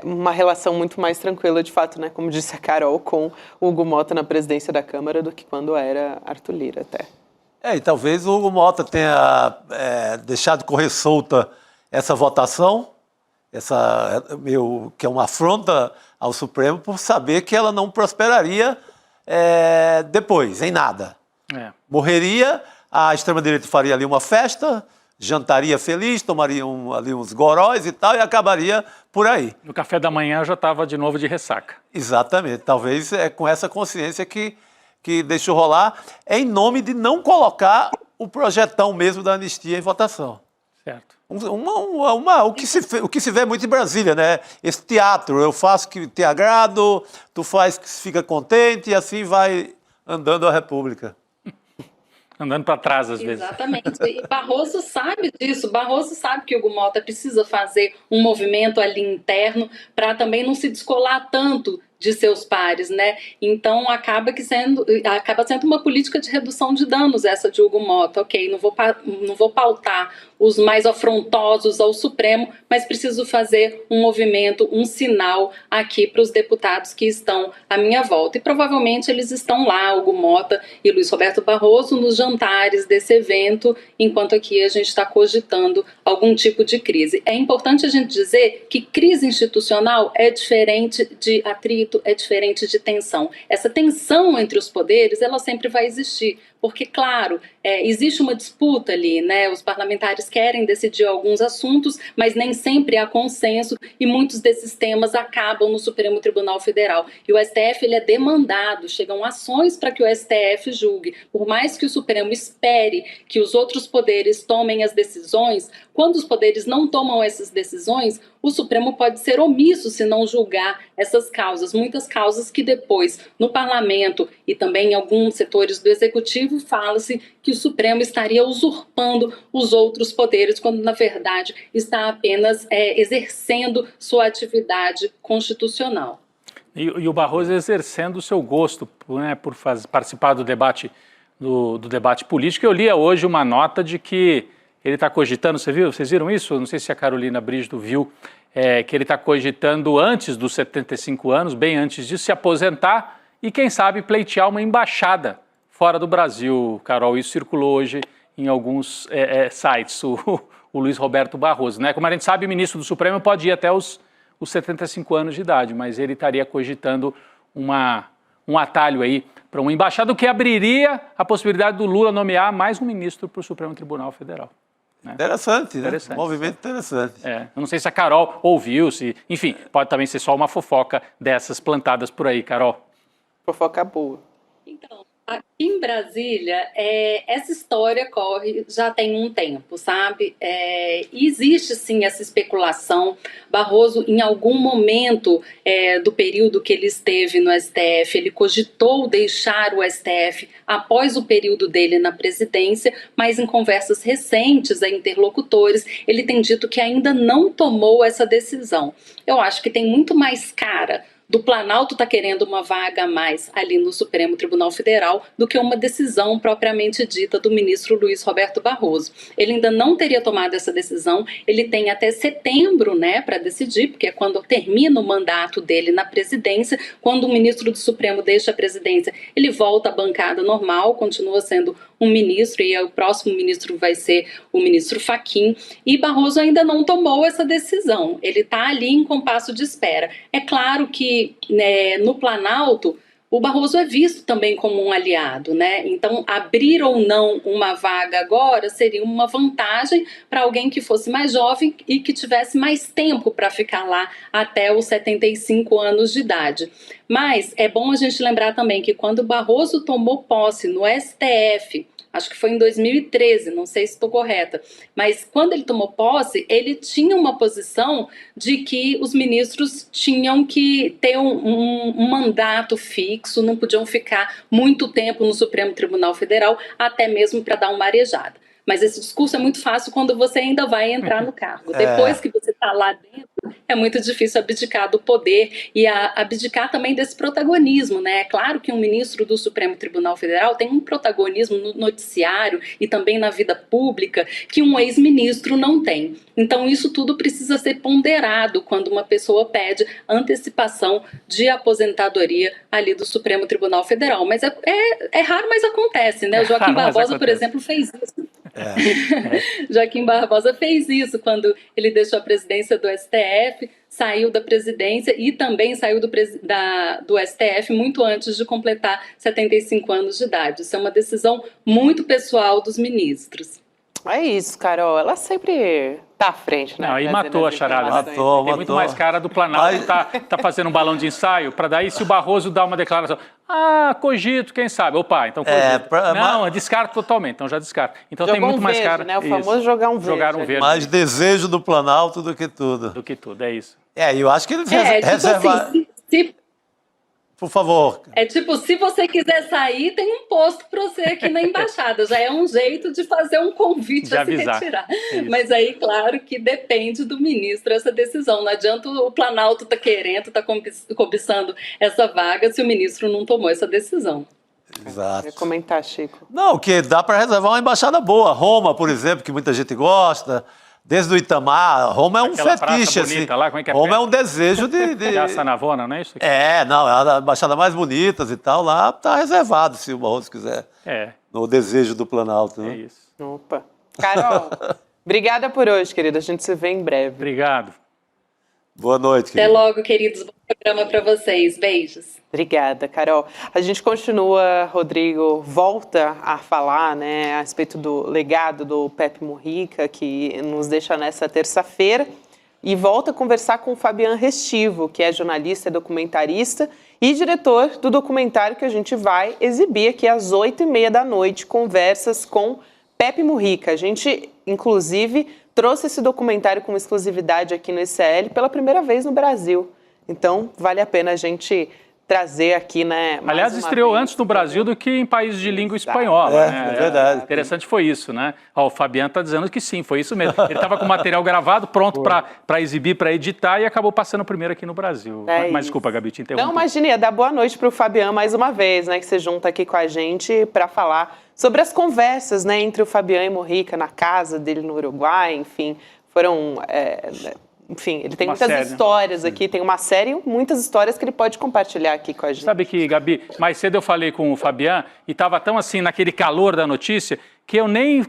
uma relação muito mais tranquila, de fato, né, como disse a Carol, com o Hugo Mota na presidência da Câmara do que quando era Arthur Lira até. E talvez o Hugo Mota tenha deixado correr solta essa votação, que é uma afronta ao Supremo, por saber que ela não prosperaria depois, em nada. Morreria, a extrema-direita faria ali uma festa, jantaria feliz, tomaria ali uns goróis e tal, e acabaria por aí. No café da manhã já estava de novo de ressaca. Exatamente. Talvez com essa consciência que deixou rolar, em nome de não colocar o projetão mesmo da anistia em votação. Certo. O que se vê muito em Brasília, né? Esse teatro, eu faço que te agrado, tu faz que fica contente e assim vai andando a República. Andando para trás, às vezes. Exatamente. E Barroso sabe disso. Barroso sabe que o Hugo Mota precisa fazer um movimento ali interno para também não se descolar tanto de seus pares, né? Então acaba sendo uma política de redução de danos essa de Hugo Mota. Ok, não vou pautar os mais afrontosos ao Supremo, mas preciso fazer um movimento, um sinal aqui para os deputados que estão à minha volta. E provavelmente eles estão lá, Hugo Mota e Luiz Roberto Barroso, nos jantares desse evento, enquanto aqui a gente está cogitando algum tipo de crise. É importante a gente dizer que crise institucional é diferente de atrito, é diferente de tensão. Essa tensão entre os poderes, ela sempre vai existir, porque, claro, existe uma disputa ali, né? Os parlamentares querem decidir alguns assuntos, mas nem sempre há consenso e muitos desses temas acabam no Supremo Tribunal Federal. E o STF ele é demandado, chegam ações para que o STF julgue. Por mais que o Supremo espere que os outros poderes tomem as decisões, quando os poderes não tomam essas decisões, o Supremo pode ser omisso se não julgar essas causas. Muitas causas que depois, no parlamento e também em alguns setores do executivo, fala-se que o Supremo estaria usurpando os outros poderes, quando na verdade está apenas exercendo sua atividade constitucional. E o Barroso exercendo o seu gosto, né, por participar do debate político. Eu li hoje uma nota de que ele está cogitando, vocês viram isso? Não sei se a Carolina Brígido viu, que ele está cogitando antes dos 75 anos, bem antes disso, se aposentar e, quem sabe, pleitear uma embaixada fora do Brasil, Carol. Isso circulou hoje em alguns sites, o Luiz Roberto Barroso, né? Como a gente sabe, o ministro do Supremo pode ir até os 75 anos de idade, mas ele estaria cogitando um atalho aí uma embaixada, o que abriria a possibilidade do Lula nomear mais um ministro para o Supremo Tribunal Federal. Né? Interessante, né? Um movimento interessante. Eu não sei se a Carol ouviu, enfim, pode também ser só uma fofoca dessas plantadas por aí, Carol. Fofoca boa. Então, aqui em Brasília, essa história corre já tem um tempo, sabe? Existe, sim, essa especulação. Barroso, em algum momento do período que ele esteve no STF, ele cogitou deixar o STF após o período dele na presidência, mas em conversas recentes a interlocutores, ele tem dito que ainda não tomou essa decisão. Eu acho que tem muito mais cara do Planalto está querendo uma vaga a mais ali no Supremo Tribunal Federal do que uma decisão propriamente dita do ministro Luiz Roberto Barroso. Ele ainda não teria tomado essa decisão, ele tem até setembro, né, para decidir, porque é quando termina o mandato dele na presidência. Quando o ministro do Supremo deixa a presidência, ele volta à bancada normal, continua sendo um ministro, e o próximo ministro vai ser o ministro Fachin, e Barroso ainda não tomou essa decisão, ele está ali em compasso de espera. É claro que no Planalto, o Barroso é visto também como um aliado, né? Então, abrir ou não uma vaga agora seria uma vantagem para alguém que fosse mais jovem e que tivesse mais tempo para ficar lá até os 75 anos de idade. Mas é bom a gente lembrar também que quando o Barroso tomou posse no STF, acho que foi em 2013, não sei se estou correta, mas quando ele tomou posse, ele tinha uma posição de que os ministros tinham que ter um mandato fixo, não podiam ficar muito tempo no Supremo Tribunal Federal, até mesmo para dar uma arejada. Mas esse discurso é muito fácil quando você ainda vai entrar no cargo. Depois que você está lá dentro, é muito difícil abdicar do poder e abdicar também desse protagonismo, né? É claro que um ministro do Supremo Tribunal Federal tem um protagonismo no noticiário e também na vida pública que um ex-ministro não tem. Então isso tudo precisa ser ponderado quando uma pessoa pede antecipação de aposentadoria ali do Supremo Tribunal Federal. Mas é raro, mas acontece, né? O Joaquim Barbosa, por exemplo, fez isso. Joaquim Barbosa fez isso quando ele deixou a presidência do STF, saiu da presidência e também saiu do STF muito antes de completar 75 anos de idade. Isso é uma decisão muito pessoal dos ministros. É isso, Carol. Ela sempre tá à frente, né? Não, aí matou a charada. Matou. Muito mais cara do Planalto, tá fazendo um balão de ensaio, para daí, se o Barroso dá uma declaração, cogito, quem sabe? Opa, então cogito. Não, descarto totalmente, então já descarto. Então jogou tem muito mais verde, cara. Né? O famoso jogar um verde. Jogar um verde. Mais desejo do Planalto do que tudo. Do que tudo, é isso. Eu acho que eles reservaram... Assim, por favor. É tipo, se você quiser sair, tem um posto para você aqui na embaixada. Já é um jeito de fazer um convite a se retirar. Mas aí, claro, que depende do ministro essa decisão. Não adianta o Planalto tá querendo, tá cobiçando essa vaga se o ministro não tomou essa decisão. Exato. Quer comentar, Chico? Não, que dá para reservar uma embaixada boa. Roma, por exemplo, que muita gente gosta. Desde o Itamar, Roma é um fetiche, assim. Lá, como é que é? Roma é um desejo de... A Sanavona, não é isso? Não, é a embaixada mais bonitas e tal, lá tá reservado, se o Barroso quiser. No desejo do Planalto, né? É isso. Opa. Carol, obrigada por hoje, querida. A gente se vê em breve. Obrigado. Boa noite, querida. Até logo, queridos. Bom programa para vocês. Beijos. Obrigada, Carol. A gente continua, Rodrigo, volta a falar, né, a respeito do legado do Pepe Mujica, que nos deixa nessa terça-feira, e volta a conversar com o Fabian Restivo, que é jornalista e documentarista e diretor do documentário que a gente vai exibir aqui às 8h30 da noite, conversas com Pepe Mujica. A gente, inclusive, trouxe esse documentário com exclusividade aqui no ICL pela primeira vez no Brasil. Então, vale a pena a gente trazer aqui, né? Aliás, estreou antes no Brasil do que em países de língua espanhola. É verdade. Interessante foi isso, né? O Fabiano está dizendo que sim, foi isso mesmo. Ele estava com o material gravado, pronto para exibir, para editar, e acabou passando primeiro aqui no Brasil. Mas desculpa, Gabi, te interrompi. Não, imagine, ia dar boa noite para o Fabiano mais uma vez, né? Que você junta aqui com a gente para falar sobre as conversas, né? Entre o Fabian e Mujica na casa dele no Uruguai, enfim. Foram... Enfim, ele tem muitas histórias aqui, tem uma série, muitas histórias que ele pode compartilhar aqui com a gente. Sabe que, Gabi, mais cedo eu falei com o Fabian e estava tão assim, naquele calor da notícia, que eu nem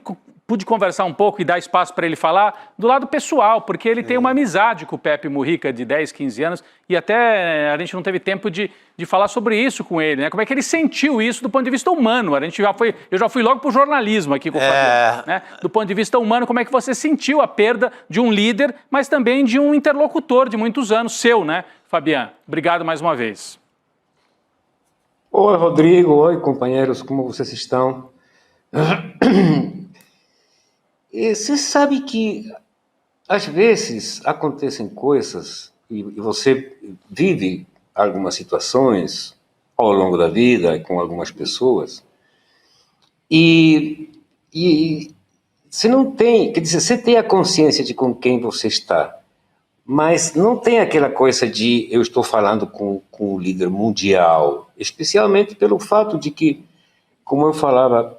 pude conversar um pouco e dar espaço para ele falar do lado pessoal, porque ele tem uma amizade com o Pepe Mujica de 10, 15 anos e até a gente não teve tempo de falar sobre isso com ele, né? Como é que ele sentiu isso do ponto de vista humano? Eu já fui logo para o jornalismo aqui com o Fabiano, né? Do ponto de vista humano, como é que você sentiu a perda de um líder, mas também de um interlocutor de muitos anos, seu, né, Fabiano? Obrigado mais uma vez. Oi, Rodrigo. Oi, companheiros. Como vocês estão? Você sabe que às vezes acontecem coisas e você vive algumas situações ao longo da vida com algumas pessoas e você não tem, quer dizer, você tem a consciência de com quem você está, mas não tem aquela coisa de eu estou falando com o líder mundial, especialmente pelo fato de que, como eu falava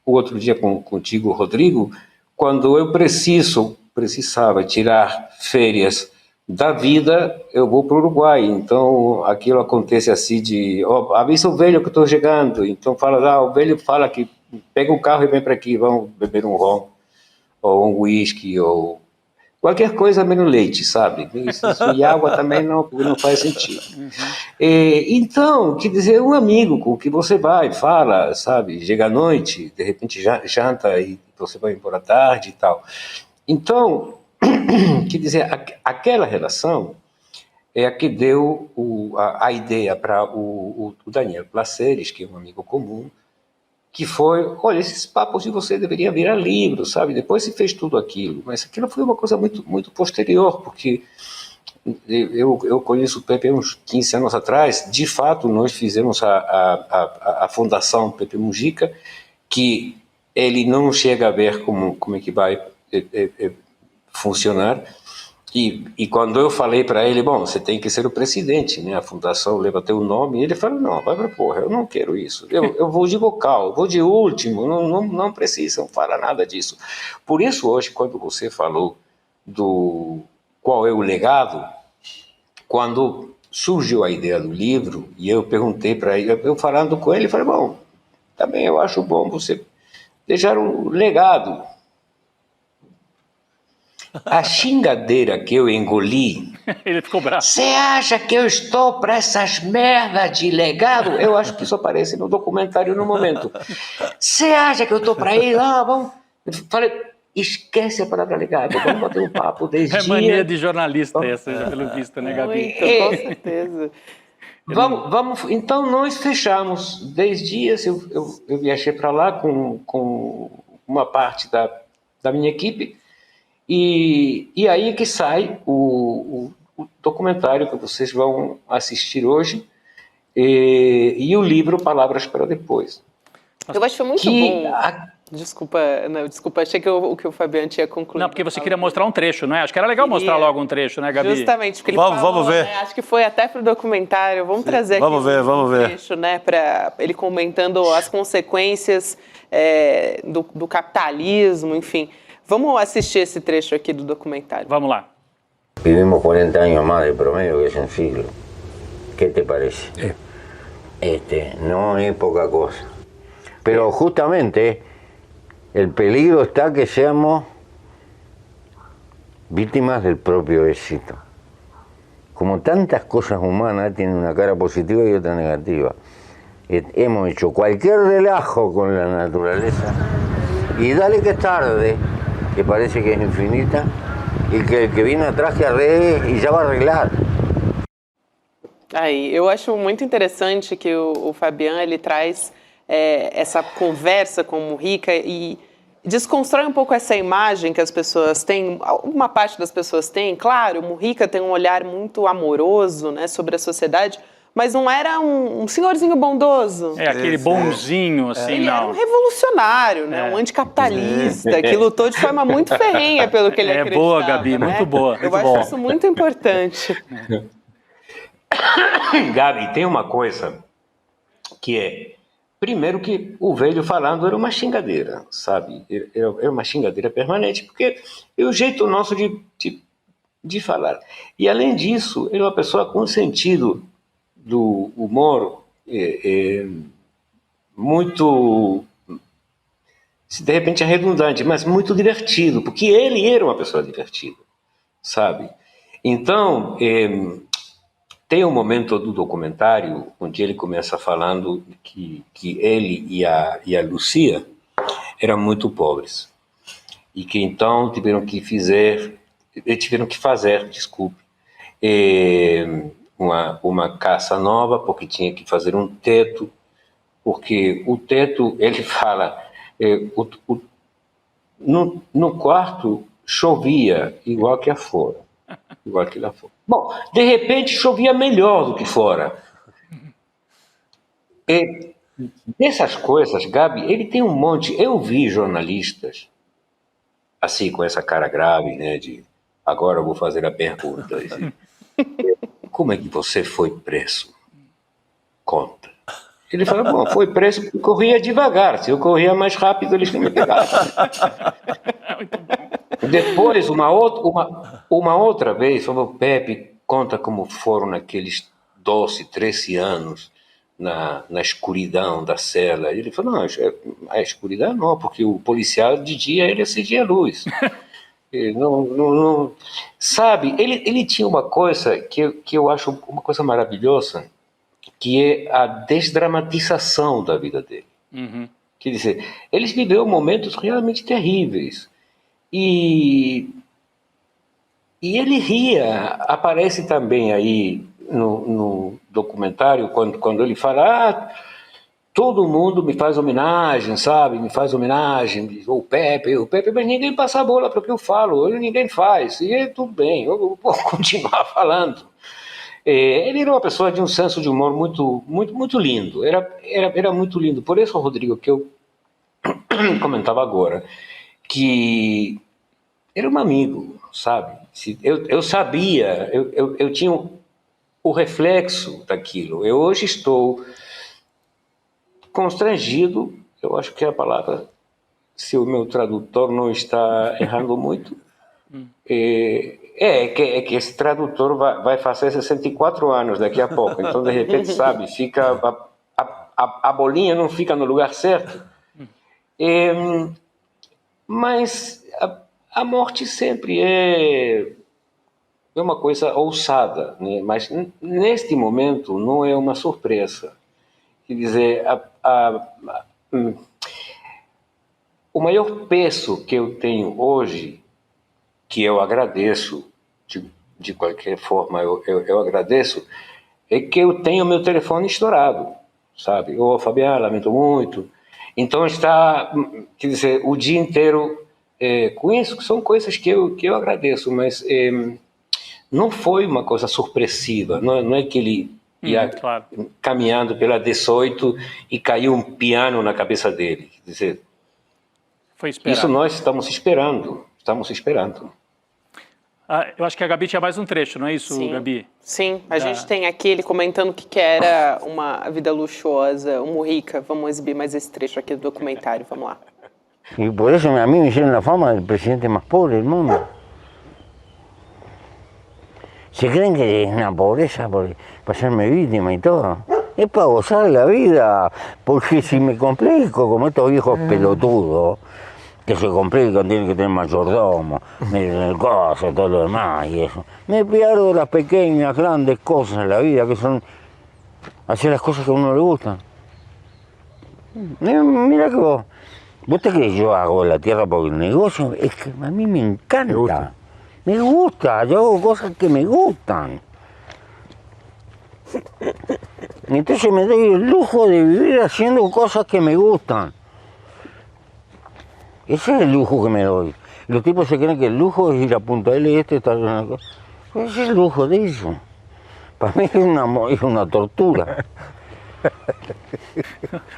o outro dia contigo, Rodrigo, quando eu precisava tirar férias da vida, eu vou para o Uruguai. Então, aquilo acontece assim de, avisa o velho que estou chegando. Então, o velho fala que pega o carro e vem para aqui, vamos beber um rum, ou um whisky, ou qualquer coisa menos leite, sabe? Isso, e água também não faz sentido. Então, quer dizer, um amigo com que você vai, fala, sabe? Chega à noite, de repente janta e você vai embora à tarde e tal. Então, quer dizer, aquela relação é a que deu a ideia para o Daniel Placeres, que é um amigo comum, que foi, olha, esses papos de você deveria virar livro, sabe? Depois se fez tudo aquilo, mas aquilo foi uma coisa muito, muito posterior, porque eu conheço o Pepe uns 15 anos atrás. De fato, nós fizemos a Fundação Pepe Mujica, que ele não chega a ver como é que vai funcionar. E quando eu falei para ele, bom, você tem que ser o presidente, né? A fundação leva teu nome. E ele falou, não, vai para porra, eu não quero isso. Eu vou de vocal, eu vou de último, não precisam falar nada disso. Por isso, hoje, quando você falou do qual é o legado, quando surgiu a ideia do livro, e eu perguntei para ele, eu falando com ele, falei, bom, também eu acho bom você deixar um legado. A xingadeira que eu engoli. Ele ficou bravo. Você acha que eu estou para essas merdas de legado? Eu acho que isso aparece no documentário no momento. Você acha que eu estou para ir? Vamos. Falei, esquece a palavra legado. Vamos bater um papo 10 dias. É mania de jornalista essa, pelo visto, né, Gabi? Com certeza. Vamos, então nós fechamos 10 dias. Eu viajei para lá com uma parte da minha equipe. E aí que sai o documentário que vocês vão assistir hoje e o livro Palavras para Depois. Eu acho que foi muito bom. Desculpa, achei que o Fabiano tinha concluído. Não, porque você queria mostrar um trecho, não é? Acho que era legal mostrar logo um trecho, né, Gabi? Justamente, porque ele falou, vamos ver. Né, acho que foi até pro documentário. Vamos trazer aqui vamos ver. trecho, né, para ele comentando as consequências do capitalismo, enfim. Vamos assistir esse trecho aqui do documentário. Vamos lá. Vivimos 40 años más de promedio que es un siglo. ¿Qué te parece? No es poca cosa. Pero justamente el peligro está que seamos víctimas del propio éxito. Como tantas cosas humanas tienen una cara positiva y otra negativa. Hemos hecho cualquier relajo con la naturaleza y dale que es tarde, que parece que es infinita, y que el que viene atrás que arregle y ya va a arreglar. Aí, eu acho muito interessante que o Fabiano, ele traz essa conversa com o Mujica e desconstrói um pouco essa imagem que as pessoas têm, uma parte das pessoas tem. Claro, o Mujica tem um olhar muito amoroso, né, sobre a sociedade, mas não era um senhorzinho bondoso. Aquele bonzinho, assim, ele não. era um revolucionário, né? Um anticapitalista, que lutou de forma muito ferrenha pelo que ele acreditava. Boa, Gabi, né? muito boa. Eu acho isso muito importante. Gabi, tem uma coisa que é, primeiro que o velho falando era uma xingadeira, sabe? Era uma xingadeira permanente, porque é o jeito nosso de falar. E além disso, ele é uma pessoa com sentido do humor muito de repente é redundante, mas muito divertido, porque ele era uma pessoa divertida, sabe? Então, tem um momento do documentário onde ele começa falando que ele e a Lucia eram muito pobres e que então tiveram que fazer, uma casa nova, porque tinha que fazer um teto, porque o teto, ele fala, no quarto chovia igual que lá fora. Bom, de repente chovia melhor do que fora. Dessas coisas, Gabi, ele tem um monte. Eu vi jornalistas assim, com essa cara grave, né, de agora eu vou fazer a pergunta. Como é que você foi preso? Conta. Ele fala, bom, foi preso porque corria devagar. Se eu corria mais rápido, eles não me pegavam. Depois, uma outra vez, o Pepe conta como foram naqueles 12, 13 anos na escuridão da cela. Ele falou, não, a escuridão não, porque o policial de dia ele acendia a luz. Não, sabe, ele tinha uma coisa que eu acho uma coisa maravilhosa, que é a desdramatização da vida dele. Uhum. Quer dizer, eles viveram momentos realmente terríveis. E ele ria. Aparece também aí no documentário, quando ele fala, todo mundo me faz homenagem, sabe? Me faz homenagem, o Pepe, mas ninguém passa a bola para o que eu falo, ninguém faz, e tudo bem, eu vou continuar falando. Ele era uma pessoa de um senso de humor muito, muito, muito lindo, era muito lindo. Por isso, Rodrigo, que eu comentava agora, que era um amigo, sabe? Eu sabia, eu tinha o reflexo daquilo. Eu hoje estou constrangido, eu acho que é a palavra, se o meu tradutor não está errando muito, que esse tradutor vai fazer 64 anos daqui a pouco, então de repente, sabe, fica a bolinha não fica no lugar certo. Mas a morte sempre é uma coisa ousada, né? Mas neste momento não é uma surpresa. Quer dizer, o maior peso que eu tenho hoje, que eu agradeço, de qualquer forma eu agradeço, é que eu tenho meu telefone estourado, sabe? Fabiano, lamento muito. Então está, quer dizer, o dia inteiro com isso, que são coisas que eu agradeço, mas não foi uma coisa surpressiva, não é que ele ia caminhando pela 18 e caiu um piano na cabeça dele. Quer dizer, foi esperado. Isso nós estamos esperando. Eu acho que a Gabi tinha mais um trecho, não é isso, Sim. Gabi? Sim, a gente tem aqui ele comentando que era uma vida luxuosa, um rica. Vamos exibir mais esse trecho aqui do documentário, vamos lá. Y por eso a mí me hicieron la fama del presidente más pobre del mundo. Se creen que es una pobreza para hacerme víctima y todo. Es para gozar la vida, porque si me complico como estos viejos pelotudos, que se complican, tienen que tener mayordomo, el coso, todo lo demás y eso. Me pierdo las pequeñas, grandes cosas en la vida, que son hacer las cosas que a uno le gustan. Mira que vos te crees que yo hago la tierra porque el negocio, es que a mí me encanta. Me gusta, yo hago cosas que me gustan. Entonces me doy el lujo de vivir haciendo cosas que me gustan. Ese es el lujo que me doy. Los tipos se creen que el lujo es ir a Punta del Este, estar en una cosa. Pues ese es el lujo de eso. Para mí es una tortura.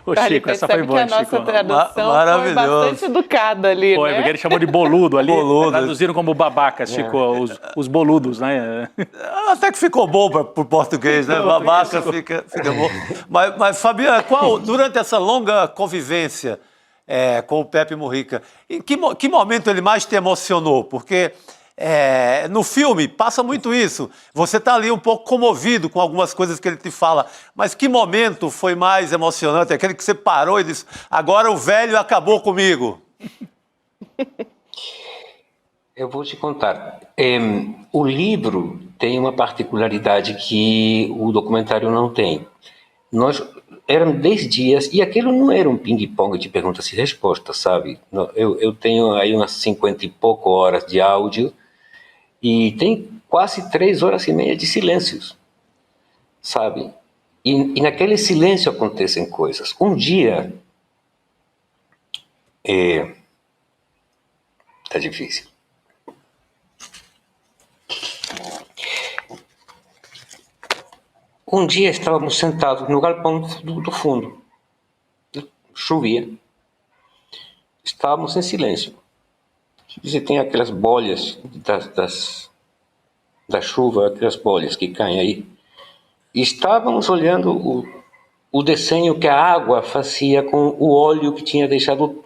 Ô, Chico, essa foi boa, que a nossa Chico. tradução foi bastante educada ali, Foi, né? porque ele chamou de boludo ali. Traduziram como babacas, Chico, os boludos, né? Até que ficou bom para o português, né? Babaca fica bom. Mas Fabiana, durante essa longa convivência com o Pepe Mujica, em que momento ele mais te emocionou? Porque no filme passa muito isso. Você está ali um pouco comovido com algumas coisas que ele te fala, mas que momento foi mais emocionante? Aquele que você parou e disse, agora o velho acabou comigo. Eu vou te contar. O livro tem uma particularidade que o documentário não tem. Eram 10 dias, e aquilo não era um ping-pong de perguntas e respostas, sabe? Eu tenho aí umas 50 e pouco horas de áudio, e tem quase 3 horas e meia de silêncios, sabe? E naquele silêncio acontecem coisas. Um dia... Tá difícil. Um dia estávamos sentados no galpão do fundo. Chovia. Estávamos em silêncio. Você tem aquelas bolhas da chuva, aquelas bolhas que caem aí. E estávamos olhando o desenho que a água fazia com o óleo que tinha deixado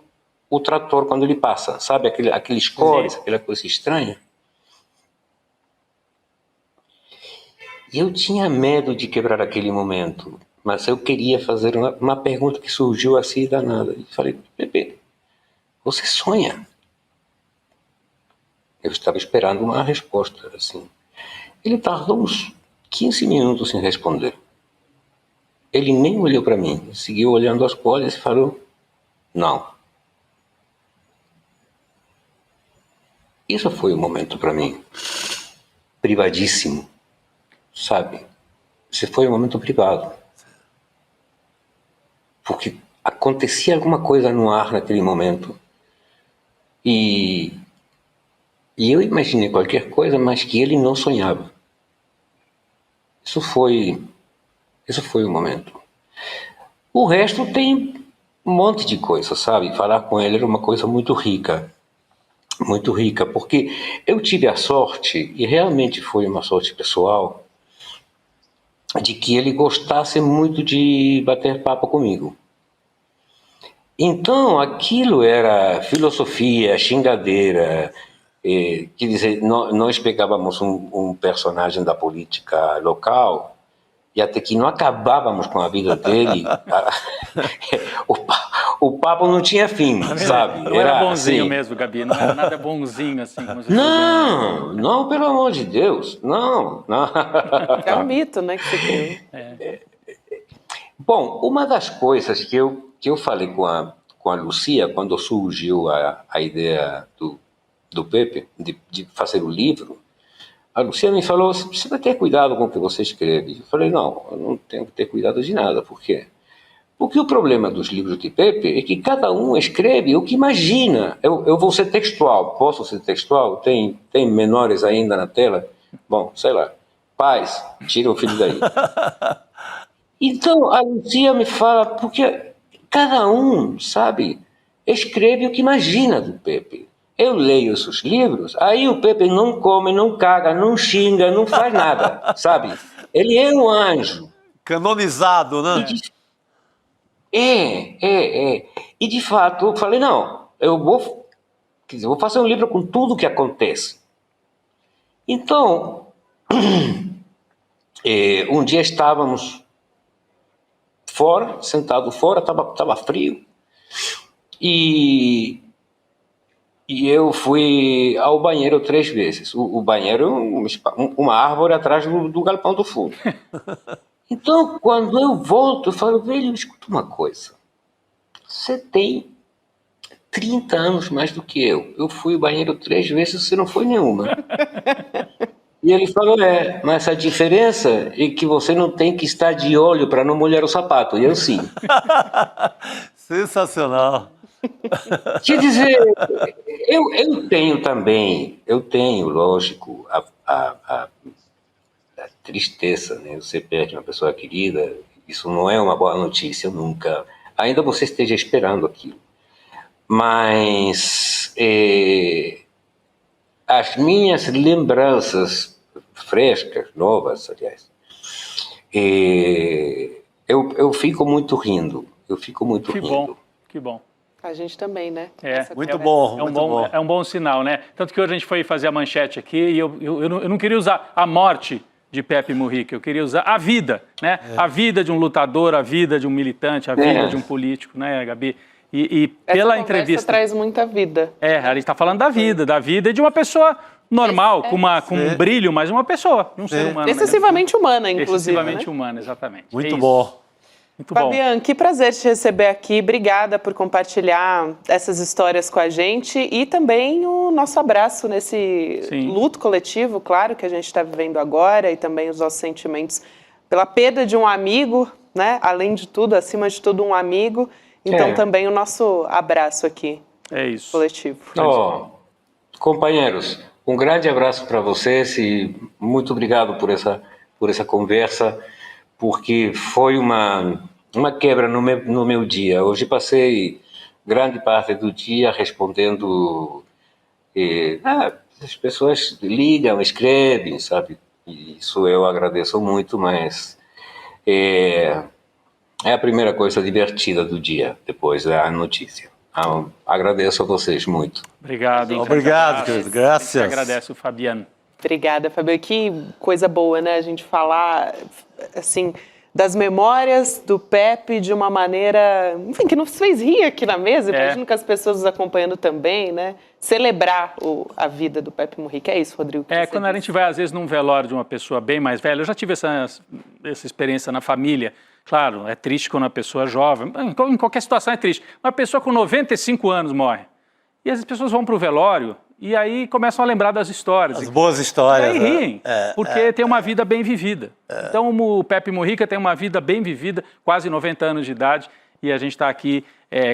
o trator quando ele passa. Sabe aqueles cores, aquela coisa estranha? E eu tinha medo de quebrar aquele momento, mas eu queria fazer uma pergunta que surgiu assim da nada. E falei, Pepe, você sonha? Eu estava esperando uma resposta, assim. Ele tardou uns 15 minutos em responder. Ele nem olhou para mim, seguiu olhando as bolhas e falou, não. Isso foi um momento para mim privadíssimo. Sabe, esse foi um momento privado, porque acontecia alguma coisa no ar naquele momento, e eu imaginei qualquer coisa, mas que ele não sonhava. Isso foi o momento. O resto tem um monte de coisa, sabe, falar com ele era uma coisa muito rica, porque eu tive a sorte, e realmente foi uma sorte pessoal, de que ele gostasse muito de bater papo comigo. Então, aquilo era filosofia, xingadeira. Quer dizer, nós pegávamos um personagem da política local e até que não acabávamos com a vida dele, o papo não tinha fim, sabe? Não era bonzinho assim, mesmo, Gabi, não era nada bonzinho assim. Como você não, pelo amor de Deus, não. É um mito, né, que você criou. Bom, uma das coisas que eu falei com a Lucia, quando surgiu a ideia do Pepe, de fazer o livro, a Lucia me falou, você vai ter cuidado com o que você escreve. Eu falei, não, eu não tenho que ter cuidado de nada. Por quê? Porque o problema dos livros de Pepe é que cada um escreve o que imagina. Eu vou ser textual. Posso ser textual? Tem menores ainda na tela? Bom, sei lá. Pais, tira o filho daí. Então, a Lucia me fala, porque cada um, sabe, escreve o que imagina do Pepe. Eu leio esses livros, aí o Pepe não come, não caga, não xinga, não faz nada, sabe? Ele é um anjo. Canonizado, né? E de fato, eu falei, não, eu vou fazer um livro com tudo que acontece. Então, um dia estávamos fora, sentado fora, estava frio, e eu fui ao banheiro 3 vezes. O banheiro é uma árvore atrás do galpão do fundo. Então, quando eu volto, eu falo, velho, escuta uma coisa. Você tem 30 anos mais do que eu. Eu fui ao banheiro 3 vezes, você não foi nenhuma. E ele falou, mas a diferença é que você não tem que estar de olho para não molhar o sapato. E eu sim. Sensacional. Quer dizer, eu tenho, lógico, a tristeza, né? Você perde uma pessoa querida, isso não é uma boa notícia nunca, ainda você esteja esperando aquilo. Mas as minhas lembranças frescas, novas, aliás, eu fico muito rindo, Que bom. A gente também, né? Muito bom. É um bom sinal, né? Tanto que hoje a gente foi fazer a manchete aqui e eu não queria usar a morte de Pepe Mujica, eu queria usar a vida, né? A vida de um lutador, a vida de um militante, a vida de um político, né, Gabi? E Essa pela conversa entrevista... traz muita vida. A gente está falando da vida e de uma pessoa normal, com um brilho, mas uma pessoa, um ser humano. Excessivamente humana, inclusive. Excessivamente humana, exatamente. Muito bom. Muito bom. Fabian, que prazer te receber aqui. Obrigada por compartilhar essas histórias com a gente e também o nosso abraço nesse luto coletivo, claro, que a gente está vivendo agora, e também os nossos sentimentos pela perda de um amigo, né? Além de tudo, acima de tudo, um amigo. Então, também o nosso abraço aqui. É isso. Coletivo. Companheiros, um grande abraço para vocês e muito obrigado por essa conversa, porque foi uma quebra no meu dia. Hoje passei grande parte do dia respondendo. As pessoas ligam, escrevem, sabe? E isso eu agradeço muito, mas é a primeira coisa divertida do dia, depois da notícia. Então, agradeço a vocês muito. Obrigado. Obrigado, querido. Graças. Eu agradeço, Fabiano. Obrigada, Fabiano. Que coisa boa, né? A gente falar, assim, das memórias do Pepe de uma maneira, enfim, que nos fez rir aqui na mesa. Imagino que as pessoas nos acompanhando também, né? Celebrar a vida do Pepe Mujica. É isso, Rodrigo? Quando a gente vai, às vezes, num velório de uma pessoa bem mais velha, eu já tive essa experiência na família. Claro, é triste quando uma pessoa jovem, em qualquer situação é triste. Uma pessoa com 95 anos morre. E as pessoas vão para o velório e aí começam a lembrar das histórias. As boas histórias. E aí riem, porque tem uma vida bem vivida. Então o Pepe Mujica tem uma vida bem vivida, quase 90 anos de idade, e a gente está aqui,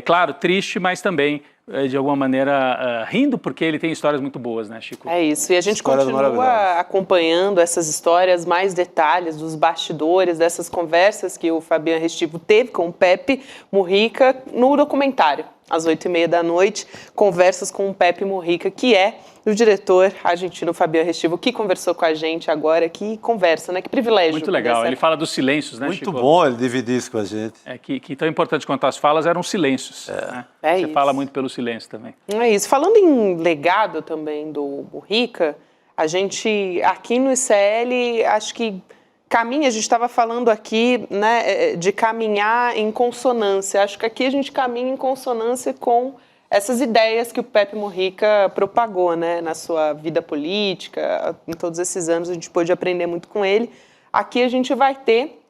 claro, triste, mas também, de alguma maneira, rindo, porque ele tem histórias muito boas, né, Chico? É isso, e a gente continua acompanhando essas histórias, mais detalhes dos bastidores, dessas conversas que o Fabian Restivo teve com o Pepe Mujica no documentário, às 20h30 da noite, conversas com o Pepe Mujica, que é o diretor argentino Fabian Restivo, que conversou com a gente agora, que conversa, né? Que privilégio. Muito legal, ele fala dos silêncios, né, Muito Chico? bom ele dividir isso com a gente. Que tão importante quanto as falas eram os silêncios. Né? Você fala muito pelo silêncio também. É isso. Falando em legado também do Mujica, a gente aqui no ICL, acho que caminha, a gente estava falando aqui, né, de caminhar em consonância. Acho que aqui a gente caminha em consonância com essas ideias que o Pepe Mujica propagou, né, na sua vida política. Em todos esses anos a gente pôde aprender muito com ele. Aqui a gente vai ter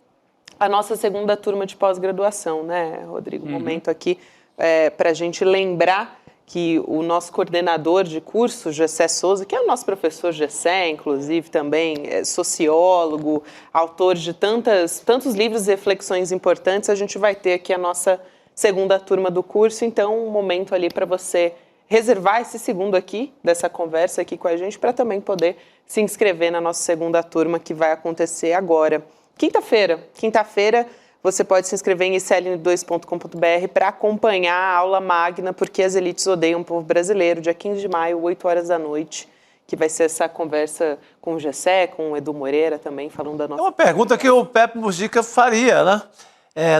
a nossa segunda turma de pós-graduação, né, Rodrigo? Momento aqui para a gente lembrar que o nosso coordenador de curso, Gessé Souza, que é o nosso professor Gessé, inclusive, também é sociólogo, autor de tantos livros e reflexões importantes, a gente vai ter aqui a nossa segunda turma do curso. Então, um momento ali para você reservar esse segundo aqui, dessa conversa aqui com a gente, para também poder se inscrever na nossa segunda turma, que vai acontecer agora. Quinta-feira, você pode se inscrever em icln2.com.br para acompanhar a aula magna, porque as elites odeiam o povo brasileiro, dia 15 de maio, 8 horas da noite, que vai ser essa conversa com o Gessé, com o Edu Moreira também, falando da nossa... É uma pergunta que o Pepe Mujica faria, né?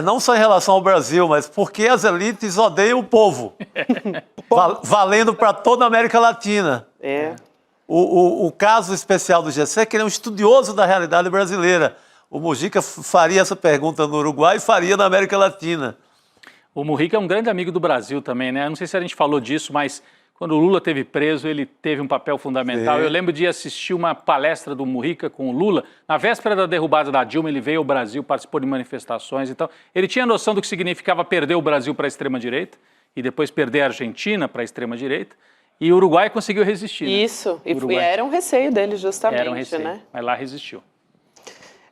Não só em relação ao Brasil, mas por que as elites odeiam o povo? Valendo para toda a América Latina. O caso especial do Gessé é que ele é um estudioso da realidade brasileira. O Mujica faria essa pergunta no Uruguai e faria na América Latina. O Mujica é um grande amigo do Brasil também, né? Eu não sei se a gente falou disso, mas quando o Lula esteve preso, ele teve um papel fundamental. Eu lembro de assistir uma palestra do Mujica com o Lula. Na véspera da derrubada da Dilma, ele veio ao Brasil, participou de manifestações. Então, ele tinha noção do que significava perder o Brasil para a extrema-direita e depois perder a Argentina para a extrema-direita. E o Uruguai conseguiu resistir. Isso, né? E era um receio dele justamente, era um receio, né? Mas lá resistiu.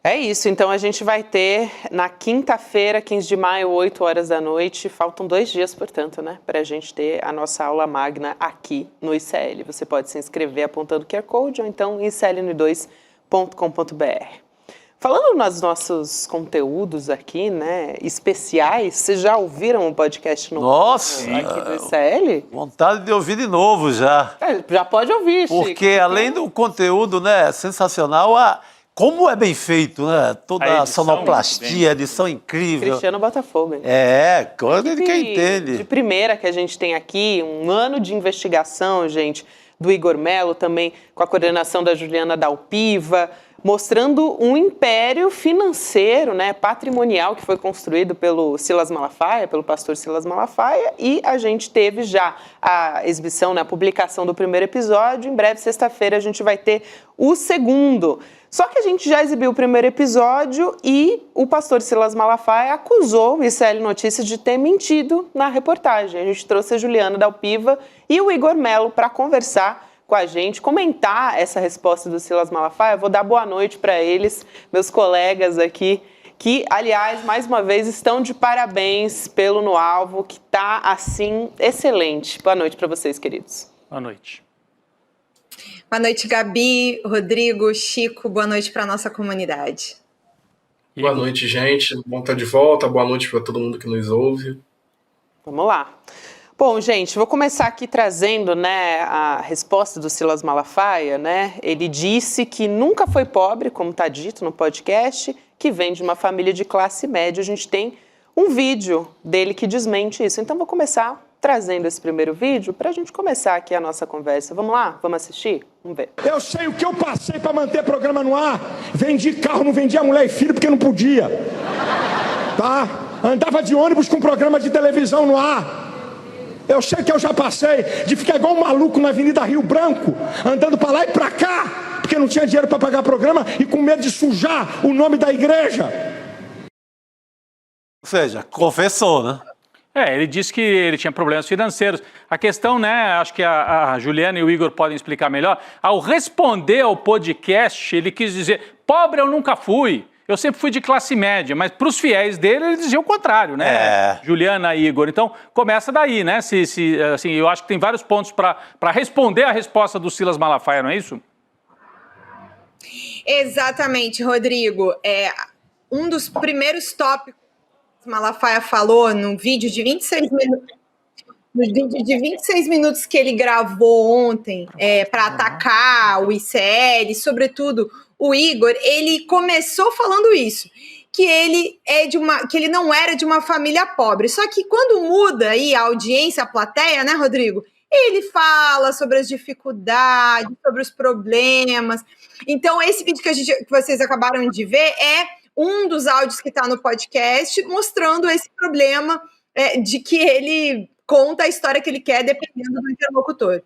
É isso, então a gente vai ter na quinta-feira, 15 de maio, 8 horas da noite, faltam 2 dias, portanto, né, para a gente ter a nossa aula magna aqui no ICL. Você pode se inscrever apontando o QR Code ou então icln2.com.br. Falando nos nossos conteúdos aqui, né, especiais, vocês já ouviram o podcast novo? Nossa! Aqui do ICL? Vontade de ouvir de novo já. Já pode ouvir, Chico. Porque além do conteúdo, né, sensacional, como é bem feito, né? Toda a sonoplastia, a edição incrível. Cristiano Botafogo. Hein? Coisa de quem entende. De primeira que a gente tem aqui, um ano de investigação, gente, do Igor Melo, também com a coordenação da Juliana Dalpiva, mostrando um império financeiro, né, patrimonial, que foi construído pelo Silas Malafaia, pelo pastor Silas Malafaia, e a gente teve já a exibição, né, a publicação do primeiro episódio. Em breve, sexta-feira, a gente vai ter o segundo. Só que a gente já exibiu o primeiro episódio e o pastor Silas Malafaia acusou o ICL Notícias de ter mentido na reportagem. A gente trouxe a Juliana Dalpiva e o Igor Melo para conversar com a gente, comentar essa resposta do Silas Malafaia. Eu vou dar boa noite para eles, meus colegas aqui, que, aliás, mais uma vez, estão de parabéns pelo No Alvo, que está, assim, excelente. Boa noite para vocês, queridos. Boa noite. Boa noite, Gabi, Rodrigo, Chico. Boa noite para a nossa comunidade. Boa noite, gente. Bom estar de volta. Boa noite para todo mundo que nos ouve. Vamos lá. Bom, gente, vou começar aqui trazendo, né, a resposta do Silas Malafaia, né? Ele disse que nunca foi pobre, como está dito no podcast, que vem de uma família de classe média. A gente tem um vídeo dele que desmente isso. Então, vou começar trazendo esse primeiro vídeo para a gente começar aqui a nossa conversa. Vamos lá? Vamos assistir? Vamos ver. Eu sei o que eu passei para manter programa no ar. Vendi carro, não vendia mulher e filho porque não podia. Tá? Andava de ônibus com programa de televisão no ar. Eu sei que eu já passei de ficar igual um maluco na Avenida Rio Branco, andando para lá e para cá, porque não tinha dinheiro para pagar programa e com medo de sujar o nome da igreja. Ou seja, confessou, né? Ele disse que ele tinha problemas financeiros. A questão, né, acho que a Juliana e o Igor podem explicar melhor. Ao responder ao podcast, ele quis dizer, pobre eu nunca fui. Eu sempre fui de classe média, mas para os fiéis dele, ele dizia o contrário, né? Juliana e Igor. Então, começa daí, né? Assim, eu acho que tem vários pontos para responder a resposta do Silas Malafaia, não é isso? Exatamente, Rodrigo. Um dos primeiros tópicos que o Malafaia falou no vídeo de 26 minutos. No vídeo de 26 minutos que ele gravou ontem para atacar o ICL, sobretudo o Igor, ele começou falando isso, que ele não era de uma família pobre. Só que quando muda aí a audiência, a plateia, né, Rodrigo? Ele fala sobre as dificuldades, sobre os problemas. Então, esse vídeo que vocês acabaram de ver é um dos áudios que está no podcast, mostrando esse problema de que ele conta a história que ele quer, dependendo do interlocutor.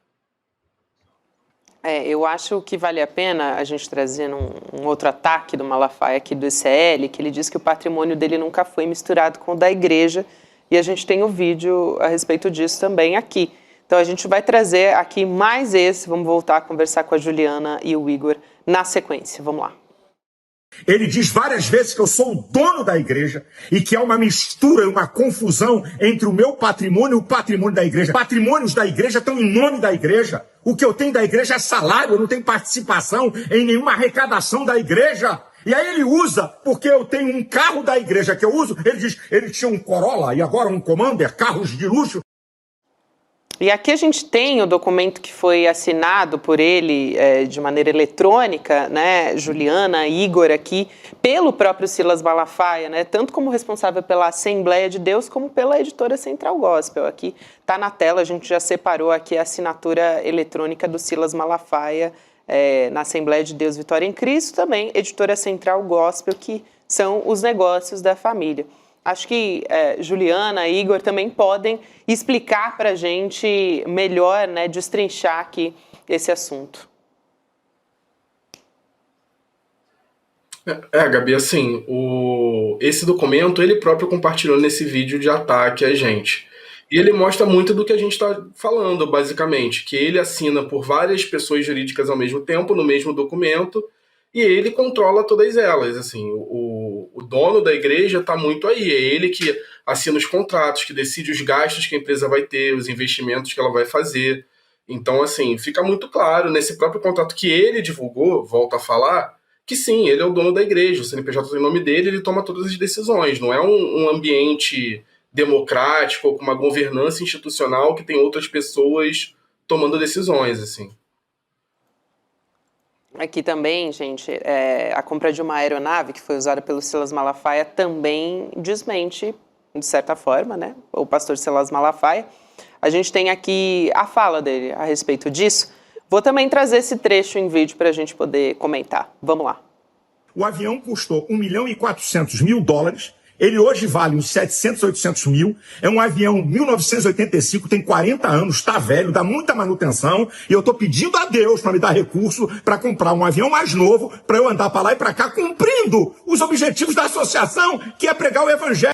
Eu acho que vale a pena a gente trazer um outro ataque do Malafaia aqui do ICL, que ele diz que o patrimônio dele nunca foi misturado com o da igreja, e a gente tem o vídeo a respeito disso também aqui. Então a gente vai trazer aqui mais esse, vamos voltar a conversar com a Juliana e o Igor na sequência. Vamos lá. Ele diz várias vezes que eu sou o dono da igreja e que há uma mistura, uma confusão entre o meu patrimônio e o patrimônio da igreja. Patrimônios da igreja estão em nome da igreja. O que eu tenho da igreja é salário, eu não tenho participação em nenhuma arrecadação da igreja. E aí ele usa, porque eu tenho um carro da igreja que eu uso, ele diz, ele tinha um Corolla e agora um Commander, carros de luxo. E aqui a gente tem o documento que foi assinado por ele de maneira eletrônica, né, Juliana, Igor aqui, pelo próprio Silas Malafaia, né, tanto como responsável pela Assembleia de Deus, como pela editora Central Gospel. Aqui está na tela, a gente já separou aqui a assinatura eletrônica do Silas Malafaia na Assembleia de Deus Vitória em Cristo, também editora Central Gospel, que são os negócios da família. Acho que Juliana e Igor também podem explicar para a gente melhor, né, destrinchar aqui esse assunto. Gabi, assim, esse documento ele próprio compartilhou nesse vídeo de ataque a gente. E ele mostra muito do que a gente está falando, basicamente, que ele assina por várias pessoas jurídicas ao mesmo tempo, no mesmo documento, e ele controla todas elas, assim, o dono da igreja está muito aí, é ele que assina os contratos, que decide os gastos que a empresa vai ter, os investimentos que ela vai fazer. Então, assim, fica muito claro nesse próprio contrato que ele divulgou, volta a falar, que sim, ele é o dono da igreja, o CNPJ tem o nome dele, ele toma todas as decisões, não é um ambiente democrático ou com uma governança institucional que tem outras pessoas tomando decisões, assim. Aqui também, gente, a compra de uma aeronave que foi usada pelo Silas Malafaia também desmente, de certa forma, né, o pastor Silas Malafaia. A gente tem aqui a fala dele a respeito disso. Vou também trazer esse trecho em vídeo para a gente poder comentar. Vamos lá. O avião custou $1.400.000. Ele hoje vale uns 700, 800 mil. É um avião 1985, tem 40 anos, está velho, dá muita manutenção. E eu estou pedindo a Deus para me dar recurso para comprar um avião mais novo, para eu andar para lá e para cá, cumprindo os objetivos da associação, que é pregar o evangelho.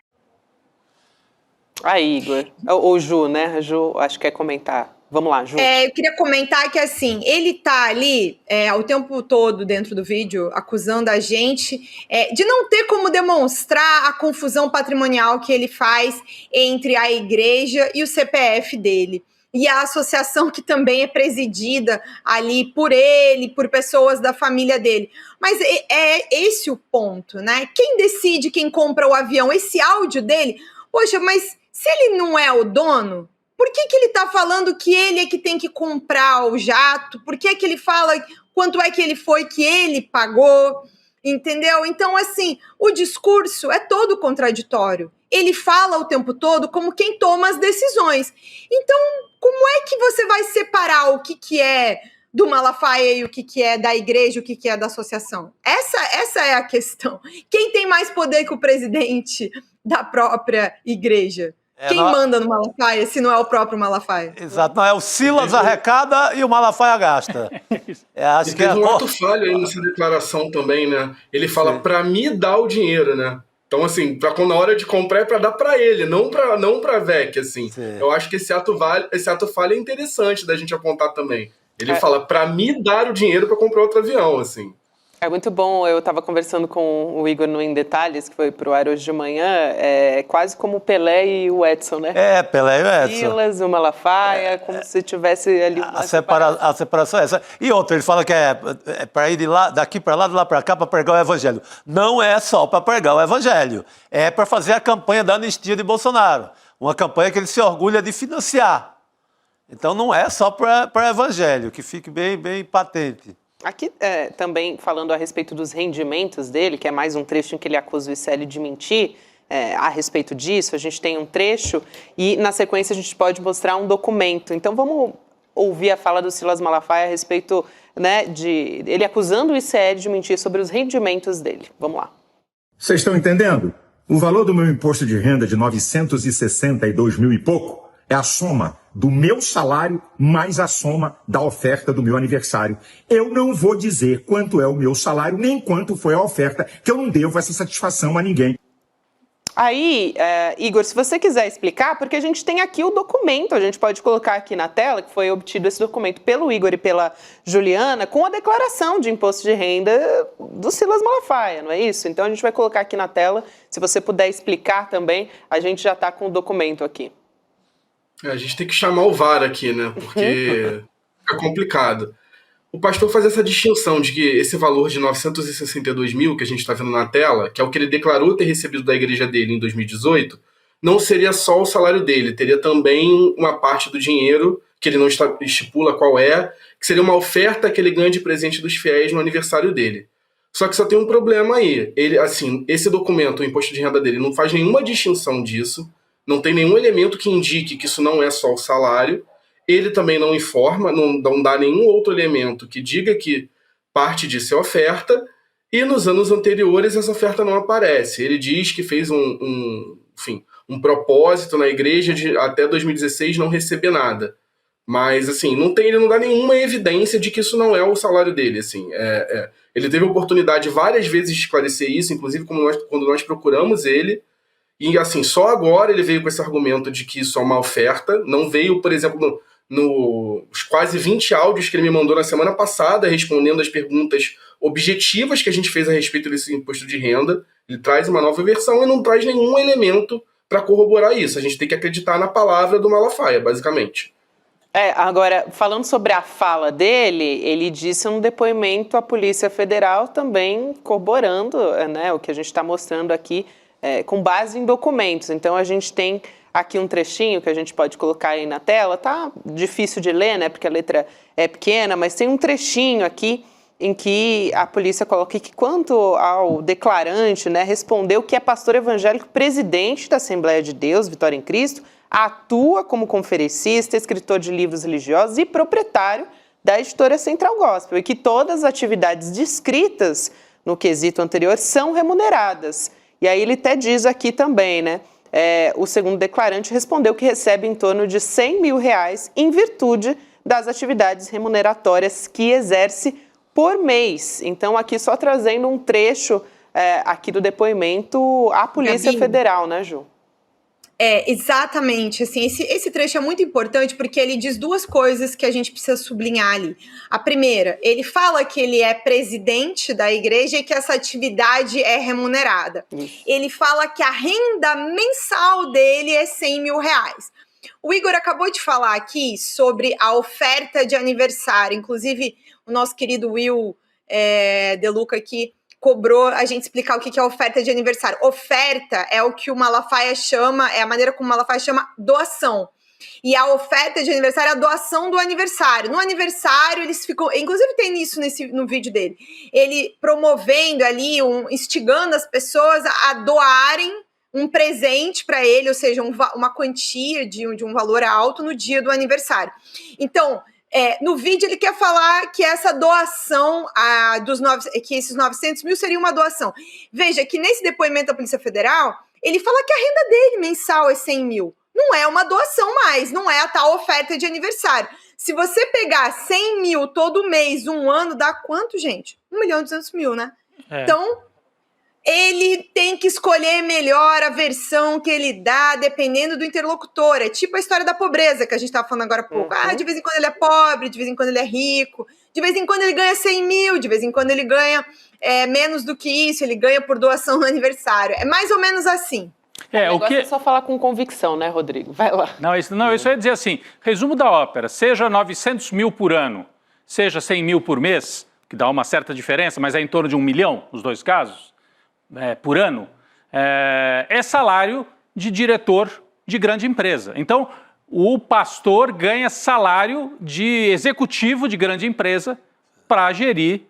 Aí, Igor. Ou Ju, né? A Ju, acho que quer comentar. Vamos lá, Ju. Eu queria comentar que, assim, ele tá ali o tempo todo dentro do vídeo acusando a gente de não ter como demonstrar a confusão patrimonial que ele faz entre a igreja e o CPF dele. E a associação que também é presidida ali por ele, por pessoas da família dele. Mas é esse o ponto, né? Quem decide quem compra o avião? Esse áudio dele? Poxa, mas se ele não é o dono... Por que ele está falando que ele é que tem que comprar o jato? Por que ele fala quanto é que ele foi que ele pagou? Entendeu? Então, assim, o discurso é todo contraditório. Ele fala o tempo todo como quem toma as decisões. Então, como é que você vai separar o que é do Malafaia e o que é da igreja, o que é da associação? Essa é a questão. Quem tem mais poder que o presidente da própria igreja? Quem manda no Malafaia, se não é o próprio Malafaia? Exato, não é o Silas arrecada e o Malafaia gasta. Acho que teve um ato falho aí nessa declaração também, né? Ele fala para me dar o dinheiro, né? Então, assim, na hora de comprar é para dar para ele, não para VEC, assim. Sim. Eu acho que esse ato falho é interessante da gente apontar também. Ele fala para me dar o dinheiro para comprar outro avião, assim. É muito bom, eu estava conversando com o Igor no Em Detalhes, que foi pro ar hoje de manhã, quase como o Pelé e o Edson, né? Pelé e o Edson. Silas, o Malafaia, como se tivesse ali uma a separação é essa. E outra, ele fala que é para ir daqui para lá, de lá para cá, para pregar o evangelho. Não é só para pregar o evangelho, é para fazer a campanha da anistia de Bolsonaro. Uma campanha que ele se orgulha de financiar. Então não é só para evangelho, que fique bem, bem patente. Aqui, também falando a respeito dos rendimentos dele, que é mais um trecho em que ele acusa o ICL de mentir, a respeito disso, a gente tem um trecho e, na sequência, a gente pode mostrar um documento. Então, vamos ouvir a fala do Silas Malafaia a respeito, né, de ele acusando o ICL de mentir sobre os rendimentos dele. Vamos lá. Vocês estão entendendo? O valor do meu imposto de renda de 962 mil e pouco é a soma do meu salário mais a soma da oferta do meu aniversário. Eu não vou dizer quanto é o meu salário, nem quanto foi a oferta, que eu não devo essa satisfação a ninguém. Aí, Igor, se você quiser explicar, porque a gente tem aqui o documento, a gente pode colocar aqui na tela, que foi obtido esse documento pelo Igor e pela Juliana, com a declaração de imposto de renda do Silas Malafaia, não é isso? Então a gente vai colocar aqui na tela, se você puder explicar também, a gente já está com o documento aqui. A gente tem que chamar o VAR aqui, né? Porque fica complicado. O pastor faz essa distinção de que esse valor de 962 mil que a gente está vendo na tela, que é o que ele declarou ter recebido da igreja dele em 2018, não seria só o salário dele, teria também uma parte do dinheiro, que ele não estipula qual é, que seria uma oferta que ele ganha de presente dos fiéis no aniversário dele. Só que só tem um problema aí. Ele, assim, esse documento, o imposto de renda dele, não faz nenhuma distinção disso. Não tem nenhum elemento que indique que isso não é só o salário. Ele também não informa, não dá nenhum outro elemento que diga que parte disso é oferta. E nos anos anteriores essa oferta não aparece. Ele diz que fez um propósito na igreja de até 2016 não receber nada. Mas assim, ele não dá nenhuma evidência de que isso não é o salário dele. Assim, ele teve a oportunidade várias vezes de esclarecer isso, inclusive quando nós procuramos ele. E assim, só agora ele veio com esse argumento de que isso é uma oferta. Não veio, por exemplo, nos quase 20 áudios que ele me mandou na semana passada, respondendo as perguntas objetivas que a gente fez a respeito desse imposto de renda. Ele traz uma nova versão e não traz nenhum elemento para corroborar isso. A gente tem que acreditar na palavra do Malafaia, basicamente. Agora, falando sobre a fala dele, ele disse no depoimento à Polícia Federal também corroborando, né, o que a gente está mostrando aqui, com base em documentos. Então a gente tem aqui um trechinho que a gente pode colocar aí na tela. Tá difícil de ler, né, porque a letra é pequena, mas tem um trechinho aqui em que a polícia coloca que quanto ao declarante, né, respondeu que é pastor evangélico, presidente da Assembleia de Deus, Vitória em Cristo, atua como conferencista, escritor de livros religiosos e proprietário da editora Central Gospel, e que todas as atividades descritas no quesito anterior são remuneradas. E aí ele até diz aqui também, né? O segundo declarante respondeu que recebe em torno de R$100 mil em virtude das atividades remuneratórias que exerce por mês. Então, aqui só trazendo um trecho aqui do depoimento à Polícia Federal, né, Ju? Exatamente. Assim, esse trecho é muito importante porque ele diz duas coisas que a gente precisa sublinhar ali. A primeira, ele fala que ele é presidente da igreja e que essa atividade é remunerada. Ele fala que a renda mensal dele é R$100 mil. O Igor acabou de falar aqui sobre a oferta de aniversário. Inclusive, o nosso querido Will De Luca aqui cobrou a gente explicar o que é oferta de aniversário. Oferta é o que o Malafaia chama, é a maneira como o Malafaia chama doação. E a oferta de aniversário é a doação do aniversário. No aniversário, eles ficam... Inclusive tem isso no vídeo dele. Ele promovendo ali, instigando as pessoas a doarem um presente para ele, ou seja, uma quantia de um valor alto no dia do aniversário. Então... no vídeo ele quer falar que essa doação, que esses 900 mil seria uma doação. Veja que nesse depoimento da Polícia Federal, ele fala que a renda dele mensal é 100 mil. Não é uma doação mais, não é a tal oferta de aniversário. Se você pegar 100 mil todo mês, um ano, dá quanto, gente? 1.200.000, né? Então... ele tem que escolher melhor a versão que ele dá, dependendo do interlocutor. É tipo a história da pobreza, que a gente estava falando agora há pouco. De vez em quando ele é pobre, de vez em quando ele é rico, de vez em quando ele ganha 100 mil, de vez em quando ele ganha menos do que isso, ele ganha por doação no aniversário. É mais ou menos assim. O negócio é só falar com convicção, né, Rodrigo? Vai lá. Isso ia dizer assim, resumo da ópera, seja 900 mil por ano, seja 100 mil por mês, que dá uma certa diferença, mas é em torno de 1 milhão, nos dois casos, por ano, é salário de diretor de grande empresa. Então, o pastor ganha salário de executivo de grande empresa para gerir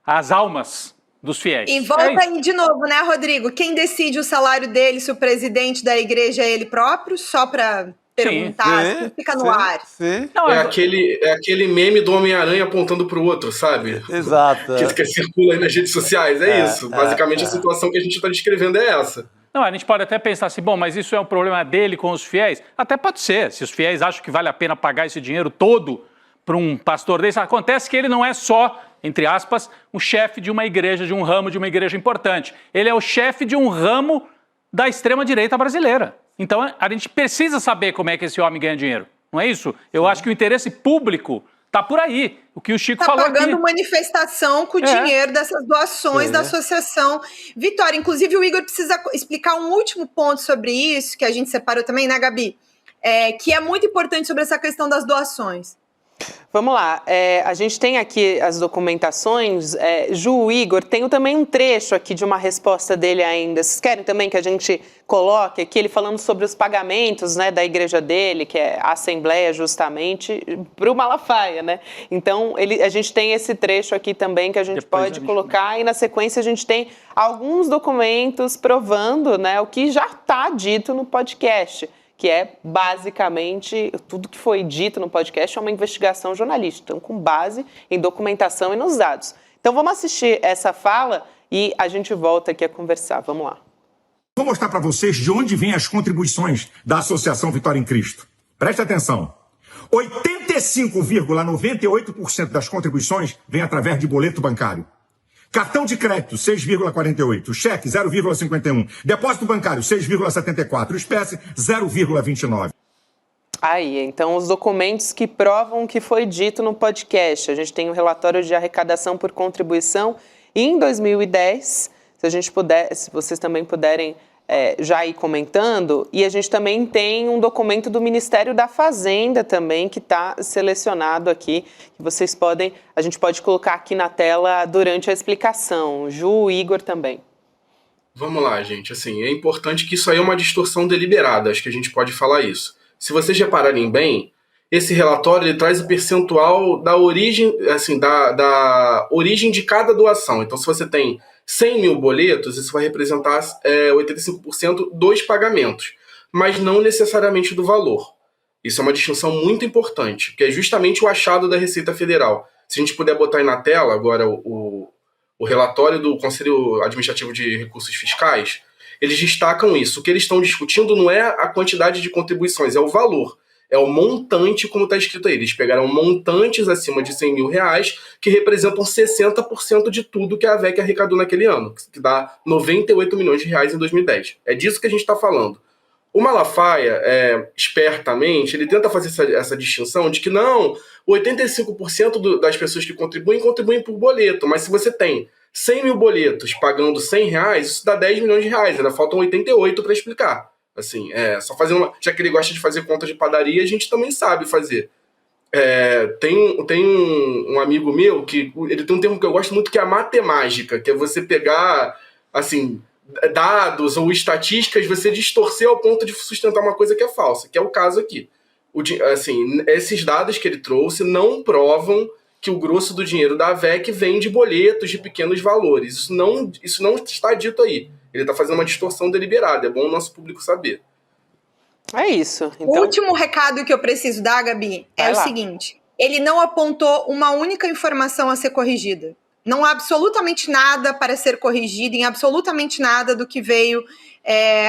as almas dos fiéis. E volta aí de novo, né, Rodrigo? Quem decide o salário dele, se o presidente da igreja é ele próprio, só para... perguntar, fica no ar. Não, aquele meme do Homem-Aranha apontando pro outro, sabe? Exato. Que circula aí nas redes sociais, isso. Basicamente a situação que a gente está descrevendo é essa. Não, a gente pode até pensar assim, bom, mas isso é um problema dele com os fiéis? Até pode ser, se os fiéis acham que vale a pena pagar esse dinheiro todo para um pastor desse. Acontece que ele não é só, entre aspas, um chefe de uma igreja, de um ramo de uma igreja importante. Ele é o chefe de um ramo da extrema-direita brasileira. Então, a gente precisa saber como é que esse homem ganha dinheiro, não é isso? Eu acho que o interesse público está por aí, o que o Chico falou aqui. Está pagando manifestação com o dinheiro dessas doações da associação. Vitória, inclusive o Igor precisa explicar um último ponto sobre isso, que a gente separou também, né, Gabi? Que é muito importante sobre essa questão das doações. Vamos lá, a gente tem aqui as documentações, Ju, Igor, tenho também um trecho aqui de uma resposta dele ainda. Vocês querem também que a gente coloque aqui, ele falando sobre os pagamentos, né, da igreja dele, que é a Assembleia justamente, para o Malafaia, né? Então, a gente tem esse trecho aqui também que a gente pode colocar e na sequência a gente tem alguns documentos provando, né, o que já está dito no podcast, que é basicamente tudo que foi dito no podcast é uma investigação jornalística, então com base em documentação e nos dados. Então vamos assistir essa fala e a gente volta aqui a conversar. Vamos lá. Vou mostrar para vocês de onde vêm as contribuições da Associação Vitória em Cristo. Preste atenção. 85,98% das contribuições vem através de boleto bancário. Cartão de crédito, 6,48. Cheque, 0,51. Depósito bancário, 6,74. Espécie, 0,29. Aí, então, os documentos que provam o que foi dito no podcast. A gente tem o relatório de arrecadação por contribuição em 2010. Se vocês também puderem já ir comentando. E a gente também tem um documento do Ministério da Fazenda também, que está selecionado aqui, que a gente pode colocar aqui na tela durante a explicação. Ju, Igor também. Vamos lá, gente. Assim, é importante que isso aí é uma distorção deliberada, acho que a gente pode falar isso. Se vocês repararem bem, esse relatório ele traz o percentual da origem, assim, da origem de cada doação. Então, se você tem 100 mil boletos, isso vai representar 85% dos pagamentos, mas não necessariamente do valor. Isso é uma distinção muito importante, que é justamente o achado da Receita Federal. Se a gente puder botar aí na tela agora o relatório do Conselho Administrativo de Recursos Fiscais, eles destacam isso. O que eles estão discutindo não é a quantidade de contribuições, é o valor. É o montante, como está escrito aí. Eles pegaram montantes acima de R$100 mil, que representam 60% de tudo que a AVEC arrecadou naquele ano, que dá R$98 milhões em 2010. É disso que a gente está falando. O Malafaia, espertamente, ele tenta fazer essa distinção de que não, 85% das pessoas que contribuem por boleto, mas se você tem 100 mil boletos pagando R$100, isso dá R$10 milhões, ainda faltam 88 para explicar. Assim, só fazendo já que ele gosta de fazer conta de padaria, a gente também sabe fazer. Tem um amigo meu que ele tem um termo que eu gosto muito, que é a matemática, que é você pegar, assim, dados ou estatísticas, você distorcer ao ponto de sustentar uma coisa que é falsa, que é o caso aqui. Assim, esses dados que ele trouxe não provam que o grosso do dinheiro da AVEC vem de boletos de pequenos valores. Isso não está dito aí. Ele está fazendo uma distorção deliberada. É bom o nosso público saber. É isso. Então... O último recado que eu preciso dar, Gabi, é o seguinte. Ele não apontou uma única informação a ser corrigida. Não há absolutamente nada para ser corrigido, em absolutamente nada do que veio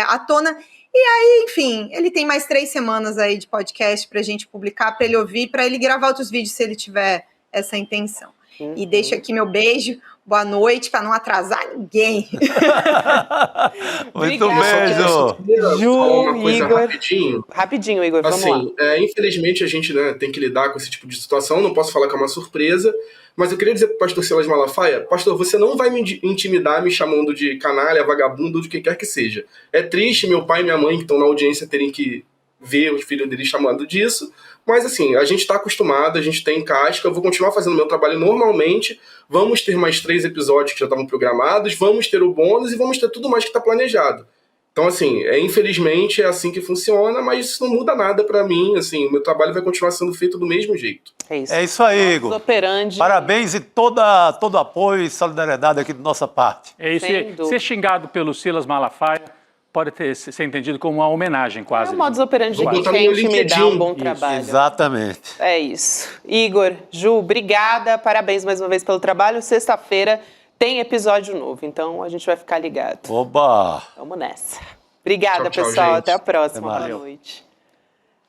à tona. E aí, enfim, ele tem mais 3 semanas aí de podcast para a gente publicar, para ele ouvir, para ele gravar outros vídeos se ele tiver essa intenção. E deixo aqui meu beijo, boa noite, para não atrasar ninguém. Muito beijo. Ju, Igor. Rapidinho, Igor, vamos lá. Infelizmente, a gente tem que lidar com esse tipo de situação, não posso falar que é uma surpresa, mas eu queria dizer para o pastor Silas Malafaia, pastor, você não vai me intimidar me chamando de canalha, vagabundo, ou de que quer que seja. É triste meu pai e minha mãe, que estão na audiência, terem que ver os filhos dele chamando disso, mas assim, a gente está acostumado, a gente tem casca, eu vou continuar fazendo meu trabalho normalmente, vamos ter mais 3 episódios que já estavam programados, vamos ter o bônus e vamos ter tudo mais que está planejado. Então assim, infelizmente é assim que funciona, mas isso não muda nada para mim, assim, o meu trabalho vai continuar sendo feito do mesmo jeito. É isso aí, Igor. Parabéns e todo apoio e solidariedade aqui da nossa parte. É isso. Ser xingado pelo Silas Malafaia pode ser entendido como uma homenagem, quase. É o modus operandi de quem quer intimidar um bom trabalho. Exatamente. É isso. Igor, Ju, obrigada, parabéns mais uma vez pelo trabalho. Sexta-feira tem episódio novo, então a gente vai ficar ligado. Oba! Vamos nessa. Obrigada, tchau, pessoal. gente. Até a próxima. Até Boa noite.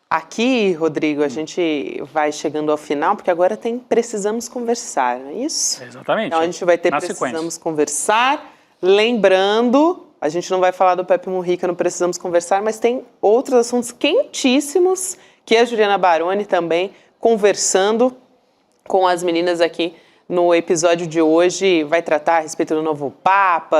Aqui, Rodrigo, a gente vai chegando ao final, porque agora tem Precisamos Conversar, não é isso? Exatamente. Então a gente vai ter Precisamos Conversar. Lembrando, a gente não vai falar do Pepe Mujica no Precisamos Conversar, mas tem outros assuntos quentíssimos que a Juliana Baroni também conversando com as meninas aqui no episódio de hoje. Vai tratar a respeito do novo Papa,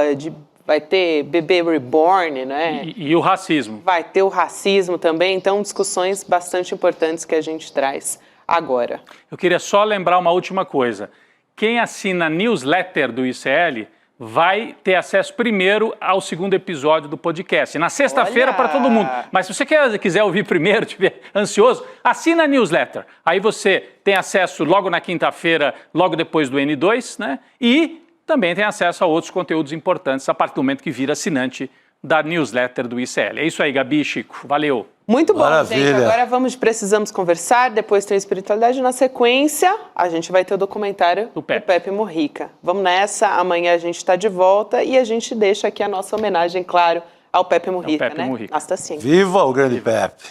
vai ter bebê reborn, né? E o racismo. Vai ter o racismo também, então discussões bastante importantes que a gente traz agora. Eu queria só lembrar uma última coisa. Quem assina a newsletter do ICL vai ter acesso primeiro ao 2º episódio do podcast. Na sexta-feira para todo mundo. Mas se você quiser ouvir primeiro, estiver ansioso, assina a newsletter. Aí você tem acesso logo na quinta-feira, logo depois do N2, né? E também tem acesso a outros conteúdos importantes a partir do momento que vira assinante da newsletter do ICL. É isso aí, Gabi e Chico. Valeu. Muito bom, Maravilha. gente. Agora Precisamos Conversar, depois tem Espiritualidade. Na sequência, a gente vai ter o documentário do Pepe Mujica. Vamos nessa, amanhã a gente está de volta e a gente deixa aqui a nossa homenagem, claro, ao Pepe Mujica, Pepe Mujica. Hasta sempre. Viva o grande Pepe!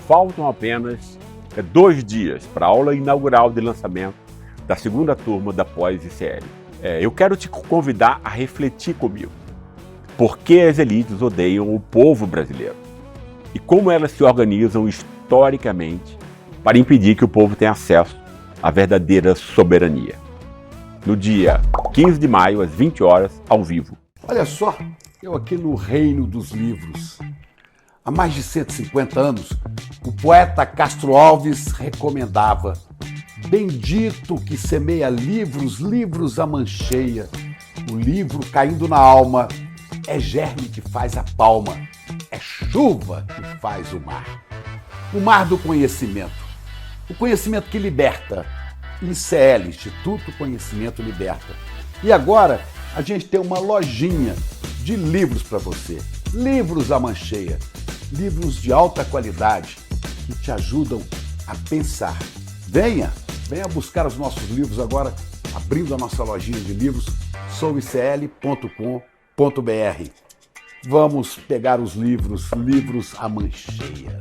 Faltam apenas 2 dias para a aula inaugural de lançamento da 2ª turma da pós-ICL. Eu quero te convidar a refletir comigo. Por que as elites odeiam o povo brasileiro? E como elas se organizam historicamente para impedir que o povo tenha acesso à verdadeira soberania? No dia 15 de maio, às 20 horas, ao vivo. Olha só, eu aqui no Reino dos Livros. Há mais de 150 anos, o poeta Castro Alves recomendava: bendito que semeia livros, livros a mancheia. O livro caindo na alma é germe que faz a palma, é chuva que faz o mar do conhecimento, o conhecimento que liberta. ICL, Instituto Conhecimento Liberta. E agora a gente tem uma lojinha de livros para você, livros a mancheia, livros de alta qualidade que te ajudam a pensar. Venha buscar os nossos livros agora, abrindo a nossa lojinha de livros, souicl.com.br. Vamos pegar os livros à mancheia.